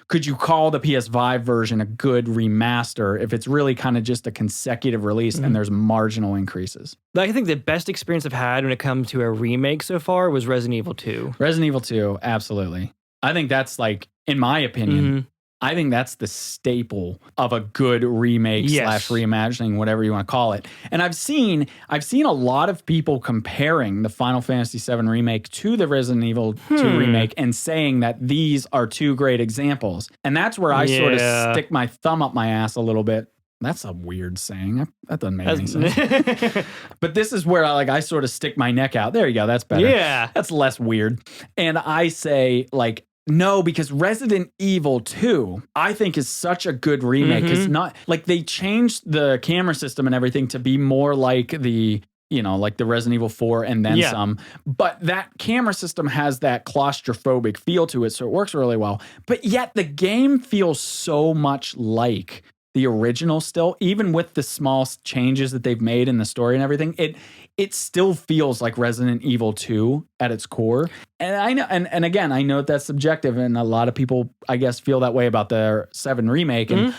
[SPEAKER 1] Could you call the PS5 version a good remaster if it's really kind of just a consecutive release and there's marginal increases?
[SPEAKER 2] I think the best experience I've had when it comes to a remake so far was Resident Evil 2.
[SPEAKER 1] Resident Evil 2, absolutely. I think that's like, in my opinion, I think that's the staple of a good remake / reimagining, whatever you want to call it. And I've seen a lot of people comparing the Final Fantasy VII Remake to the Resident Evil 2 Remake and saying that these are two great examples. And that's where I sort of stick my thumb up my ass a little bit. That's a weird saying. That doesn't make any sense. But this is where I sort of stick my neck out. There you go. That's better.
[SPEAKER 2] Yeah.
[SPEAKER 1] That's less weird. And I say like, no, because Resident Evil 2, I think, is such a good remake. It's not like they changed the camera system and everything to be more like the you know, like the Resident Evil 4 and then some. But that camera system has that claustrophobic feel to it, so it works really well. But yet the game feels so much like the original still, even with the small changes that they've made in the story and everything. It still feels like Resident Evil 2 at its core. And I know, and again, I know that's subjective, and a lot of people, I guess, feel that way about the 7 remake. And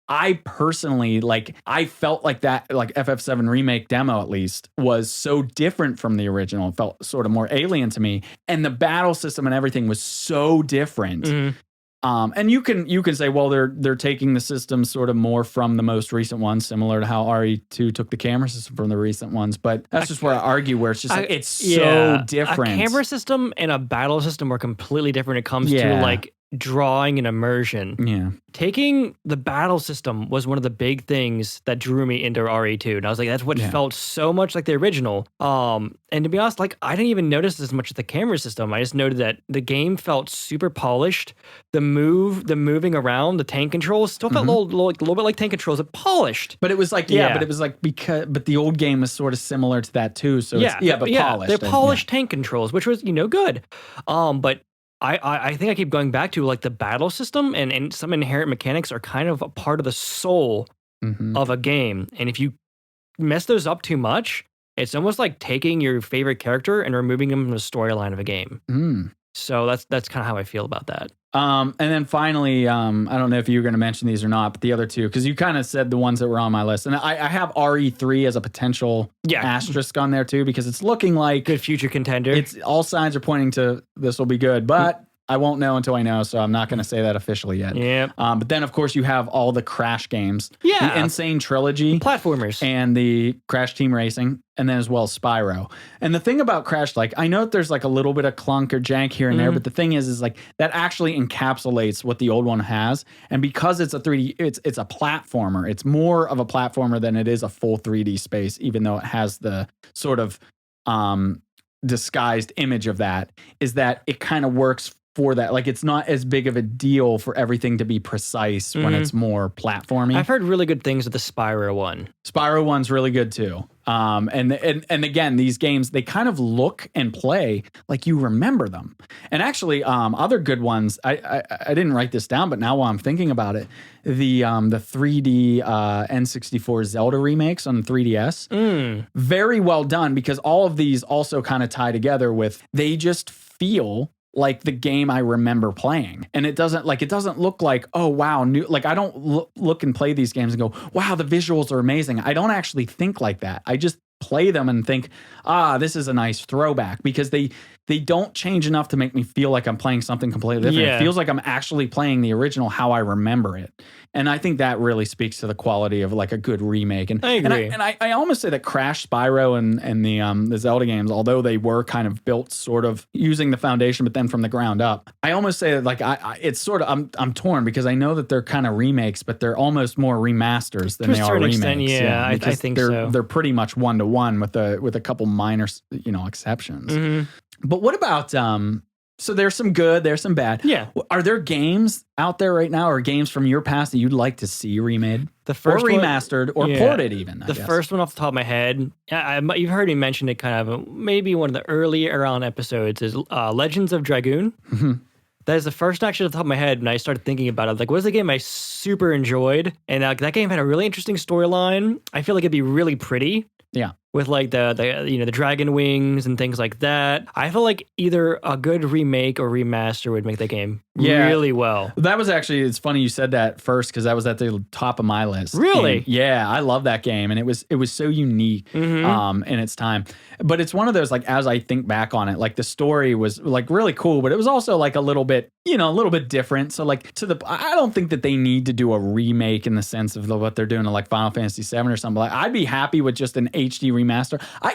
[SPEAKER 1] I personally, like, I felt like that, like FF7 remake demo at least, was so different from the original. It felt sort of more alien to me. And the battle system and everything was so different. And you can say, well, they're taking the system sort of more from the most recent ones, similar to how RE2 took the camera system from the recent ones. But that's just where I argue, where it's just like, it's so different.
[SPEAKER 2] A camera system and a battle system are completely different when it comes to like drawing and immersion.
[SPEAKER 1] Yeah.
[SPEAKER 2] Taking the battle system was one of the big things that drew me into RE2. And I was like, that's what felt so much like the original. And to be honest, like, I didn't even notice as much as the camera system. I just noted that the game felt super polished. The moving around, the tank controls still felt a little bit like tank controls, but polished.
[SPEAKER 1] But it was like, but it was like, but the old game was sort of similar to that too. So but polished.
[SPEAKER 2] They're polished tank controls, which was, good. But I think I keep going back to like the battle system and some inherent mechanics are kind of a part of the soul of a game. And if you mess those up too much, it's almost like taking your favorite character and removing them from the storyline of a game. So that's kind of how I feel about that.
[SPEAKER 1] And then finally, I don't know if you were going to mention these or not, but the other two, because you kind of said the ones that were on my list. And I have RE3 as a potential asterisk on there too, because it's looking like
[SPEAKER 2] good future contender.
[SPEAKER 1] It's all signs are pointing to this will be good, but I won't know until I know, so I'm not going to say that officially yet.
[SPEAKER 2] Yeah.
[SPEAKER 1] But then, of course, you have all the Crash games.
[SPEAKER 2] Yeah.
[SPEAKER 1] The Insane Trilogy.
[SPEAKER 2] Platformers.
[SPEAKER 1] And the Crash Team Racing, and then as well as Spyro. And the thing about Crash, like, I know that there's like a little bit of clunk or jank here and there, but the thing is like, that actually encapsulates what the old one has. And because it's a 3D, it's a platformer. It's more of a platformer than it is a full 3D space, even though it has the sort of disguised image of that, is that it kind of works for that. Like, it's not as big of a deal for everything to be precise when it's more platformy.
[SPEAKER 2] I've heard really good things of the Spyro one.
[SPEAKER 1] Spyro one's really good too. And again, these games, they kind of look and play like you remember them. And actually, other good ones, I didn't write this down, but now while I'm thinking about it, the 3D N64 Zelda remakes on 3DS, very well done, because all of these also kind of tie together with, they just feel like the game I remember playing. And it doesn't look like, oh, wow, new. Like, I don't look and play these games and go, wow, the visuals are amazing. I don't actually think like that. I just play them and think, this is a nice throwback, because they don't change enough to make me feel like I'm playing something completely different. It feels like I'm actually playing the original how I remember it. And I think that really speaks to the quality of like a good remake. And
[SPEAKER 2] I agree.
[SPEAKER 1] And I almost say that Crash, Spyro, and the Zelda games, although they were kind of built sort of using the foundation, but then from the ground up, I almost say that like it's sort of, I'm torn, because I know that they're kind of remakes, but they're almost more remasters than they are remakes.
[SPEAKER 2] Extent, I think so.
[SPEAKER 1] They're pretty much 1-to-1 with a couple minor, exceptions. But what about so there's some good, there's some bad.
[SPEAKER 2] Yeah.
[SPEAKER 1] Are there games out there right now, or games from your past that you'd like to see remade?
[SPEAKER 2] The first
[SPEAKER 1] or remastered or ported even? I guess.
[SPEAKER 2] First one off the top of my head, you've heard me mention it kind of maybe one of the early around episodes, is Legends of Dragoon. That is the first actually off the top of my head, and I started thinking about it. Like, what is the game I super enjoyed? And that game had a really interesting storyline. I feel like it'd be really pretty.
[SPEAKER 1] Yeah.
[SPEAKER 2] With like the dragon wings and things like that. I feel like either a good remake or remaster would make the game really well.
[SPEAKER 1] That was actually, it's funny you said that first, because that was at the top of my list.
[SPEAKER 2] Really?
[SPEAKER 1] And yeah, I love that game, and it was so unique in its time. But it's one of those, like, as I think back on it, like the story was like really cool, but it was also like a little bit different. So like I don't think that they need to do a remake in the sense of what they're doing to like Final Fantasy VII or something. Like, I'd be happy with just an HD remaster.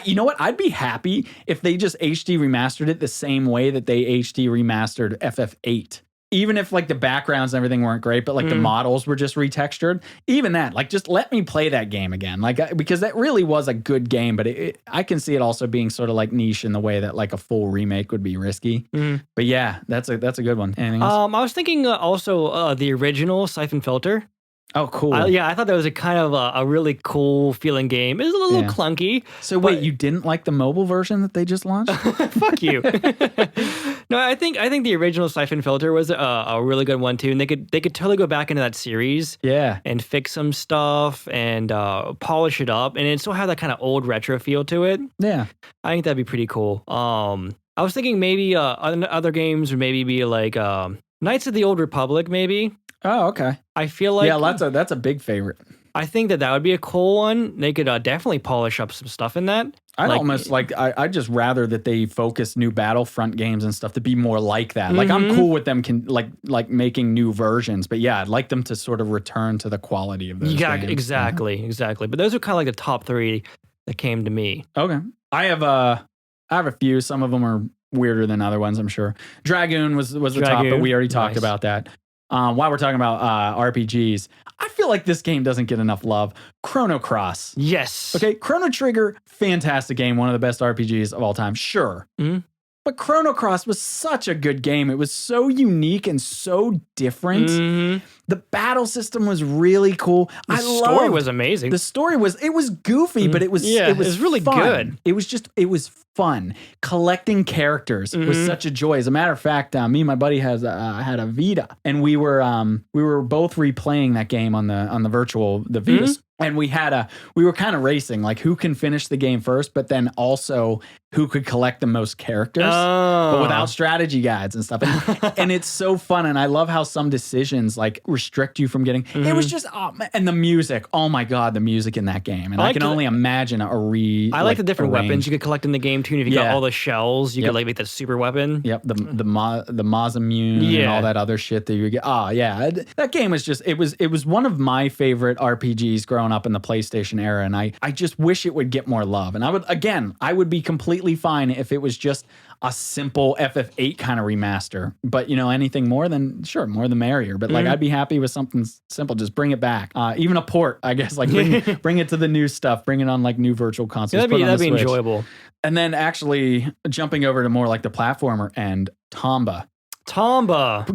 [SPEAKER 1] You know what? I'd be happy if they just HD remastered it the same way that they HD remastered FF8. Even if like the backgrounds and everything weren't great, but like the models were just retextured, even that, like, just let me play that game again. Like, because that really was a good game, but I can see it also being sort of like niche in the way that like a full remake would be risky. But yeah, that's a good one. Anything else?
[SPEAKER 2] I was thinking also the original Siphon Filter.
[SPEAKER 1] Oh, cool.
[SPEAKER 2] Yeah, I thought that was a kind of a really cool feeling game. It was a little clunky.
[SPEAKER 1] So wait, you didn't like the mobile version that they just launched?
[SPEAKER 2] Fuck you. No, I think the original Siphon Filter was a really good one too, and they could totally go back into that series, and fix some stuff and polish it up, and it still have that kind of old retro feel to it.
[SPEAKER 1] Yeah,
[SPEAKER 2] I think that'd be pretty cool. I was thinking maybe other games would maybe be like Knights of the Old Republic, maybe.
[SPEAKER 1] Oh, okay.
[SPEAKER 2] I feel like
[SPEAKER 1] that's a big favorite.
[SPEAKER 2] I think that would be a cool one. They could definitely polish up some stuff in that.
[SPEAKER 1] I'd just rather that they focus new Battlefront games and stuff to be more like that. Like I'm cool with them like making new versions, but yeah, I'd like them to sort of return to the quality of those games.
[SPEAKER 2] Exactly. But those are kind of like the top 3 that came to me.
[SPEAKER 1] Okay. I have a few. Some of them are weirder than other ones, I'm sure. Dragoon was the top, but we already talked about that. While we're talking about RPGs, I feel like this game doesn't get enough love. Chrono Cross.
[SPEAKER 2] Yes.
[SPEAKER 1] Okay, Chrono Trigger, fantastic game, one of the best RPGs of all time, sure. But Chrono Cross was such a good game. It was so unique and so different. The battle system was really cool.
[SPEAKER 2] The story was amazing.
[SPEAKER 1] The story was goofy, but it was
[SPEAKER 2] really
[SPEAKER 1] fun.
[SPEAKER 2] good.
[SPEAKER 1] It was fun. Collecting characters was such a joy. As a matter of fact, me and my buddy had a Vita, and we were both replaying that game on the Vita. And we were kind of racing, like who can finish the game first, but then also who could collect the most characters, but without strategy guides and stuff. And it's so fun. And I love how some decisions like restrict you from getting, it was just, and the music, oh my God, the music in that game. And I can only imagine I like
[SPEAKER 2] the different weapons you could collect in the game too. And if you got all the shells, you could like make the super weapon.
[SPEAKER 1] Yep. The Mazamune and all that other shit that you get. Oh yeah. That game was just, it was one of my favorite RPGs growing up in the PlayStation era, and I just wish it would get more love. And I would be completely fine if it was just a simple FF8 kind of remaster. But anything more than more the merrier. But like I'd be happy with something simple. Just bring it back. Even a port, I guess. Like bring it to the new stuff. Bring it on like new virtual consoles.
[SPEAKER 2] That'd be enjoyable.
[SPEAKER 1] And then actually jumping over to more like the platformer and Tomba.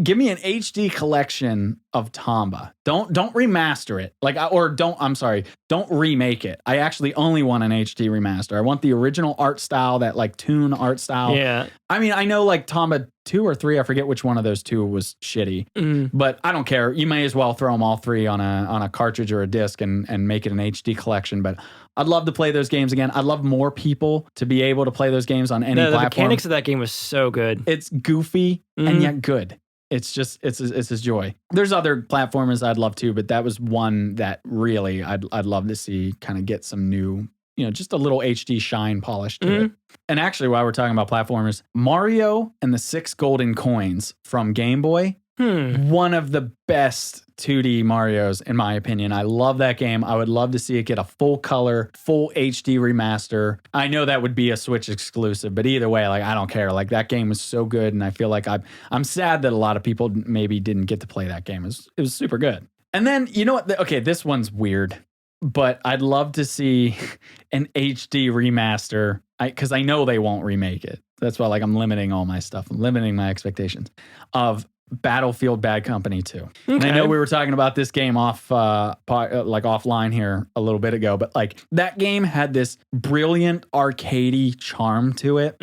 [SPEAKER 1] Give me an HD collection of Tomba. Don't remaster it. Don't remake it. I actually only want an HD remaster. I want the original art style, that like Toon art style.
[SPEAKER 2] Yeah.
[SPEAKER 1] I mean, I know like Tomba 2 or 3, I forget which one of those 2 was shitty, but I don't care. You may as well throw them all 3 on a cartridge or a disc and make it an HD collection. But I'd love to play those games again. I'd love more people to be able to play those games on any platform.
[SPEAKER 2] The mechanics of that game was so good.
[SPEAKER 1] It's goofy and yet good. It's a joy. There's other platformers I'd love to, but that was one that really I'd love to see kind of get some new, just a little HD shine polish to it. And actually, while we're talking about platformers, Mario and the 6 Golden Coins from Game Boy, one of the best 2D Marios, in my opinion. I love that game. I would love to see it get a full color, full HD remaster. I know that would be a Switch exclusive, but either way, like I don't care. Like that game was so good, and I feel like I'm sad that a lot of people maybe didn't get to play that game. It was super good. And then you know what? Okay, this one's weird, but I'd love to see an HD remaster because I know they won't remake it. That's why like I'm limiting all my stuff. I'm limiting my expectations of Battlefield Bad Company 2. Okay. And I know we were talking about this game offline here a little bit ago, but like that game had this brilliant arcadey charm to it.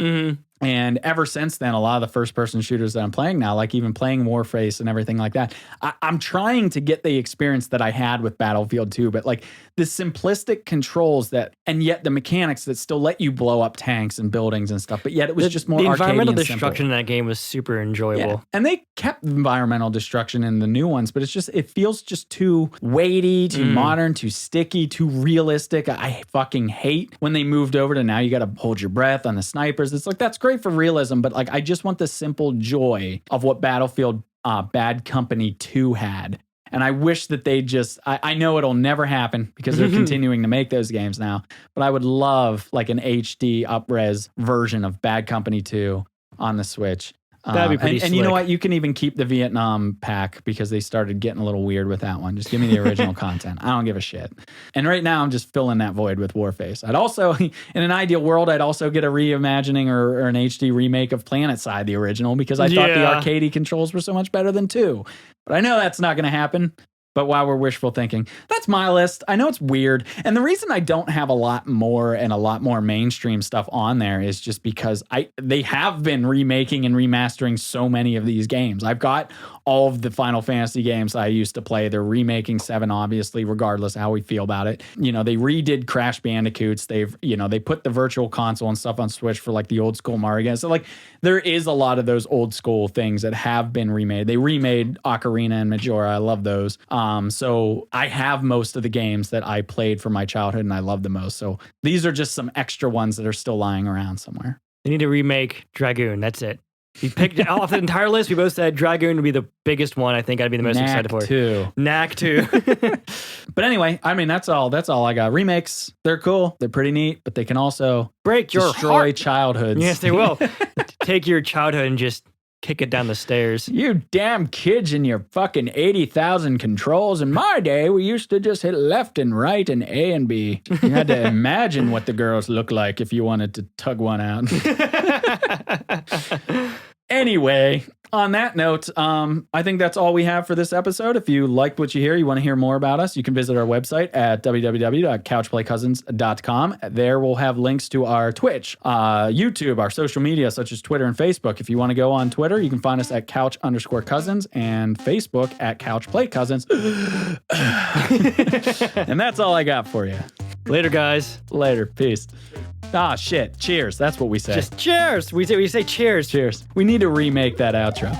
[SPEAKER 1] And ever since then, a lot of the first-person shooters that I'm playing now, like even playing Warface and everything like that, I'm trying to get the experience that I had with Battlefield 2, but like the simplistic controls and yet the mechanics that still let you blow up tanks and buildings and stuff, but yet it was just more arcadey and simple.
[SPEAKER 2] The environmental destruction in that game was super enjoyable. Yeah.
[SPEAKER 1] And they kept environmental destruction in the new ones, but it feels just too weighty, too modern, too sticky, too realistic. I fucking hate when they moved over to now you got to hold your breath on the snipers. It's like, that's great for realism, but like I just want the simple joy of what Battlefield Bad Company 2 had. And I wish that they just, I know it'll never happen because they're continuing to make those games now, but I would love like an HD up-res version of Bad Company 2 on the Switch.
[SPEAKER 2] That'd be pretty slick.
[SPEAKER 1] And you know what? You can even keep the Vietnam pack because they started getting a little weird with that one. Just give me the original content. I don't give a shit. And right now I'm just filling that void with Warface. I'd also, in an ideal world, I'd also get a reimagining or an HD remake of PlanetSide, the original, because I thought the arcadey controls were so much better than 2. But I know that's not going to happen. But while we're wishful thinking, that's my list. I know it's weird. And the reason I don't have a lot more mainstream stuff on there is just because they have been remaking and remastering so many of these games. I've got all of the Final Fantasy games I used to play. They're remaking 7, obviously, regardless of how we feel about it. You know, they redid Crash Bandicoots. They put the virtual console and stuff on Switch for like the old school Mario games. So like there is a lot of those old school things that have been remade. They remade Ocarina and Majora. I love those. So I have most of the games that I played for my childhood and I love the most. So these are just some extra ones that are still lying around somewhere.
[SPEAKER 2] They need to remake Dragoon. That's it. We picked off the entire list. We both said Dragoon would be the biggest one. I think I'd be the most excited for. Knack 2.
[SPEAKER 1] But anyway, I mean, that's all I got. Remakes, they're cool. They're pretty neat, but they can also destroy childhoods.
[SPEAKER 2] Yes, they will. Take your childhood and just kick it down the stairs.
[SPEAKER 1] You damn kids and your fucking 80,000 controls. In my day, we used to just hit left and right and A and B. You had to imagine what the girls looked like if you wanted to tug one out. Anyway, on that note, I think that's all we have for this episode. If you liked what you hear, you want to hear more about us, you can visit our website at www.couchplaycousins.com. There we'll have links to our Twitch, YouTube, our social media such as Twitter and Facebook. If you want to go on Twitter, you can find us at couch_cousins and Facebook at couchplaycousins. And that's all I got for you.
[SPEAKER 2] Later, guys.
[SPEAKER 1] Later. Peace. Ah, shit. Cheers. That's what we say.
[SPEAKER 2] Just cheers. We say cheers.
[SPEAKER 1] Cheers. We need to remake that outro.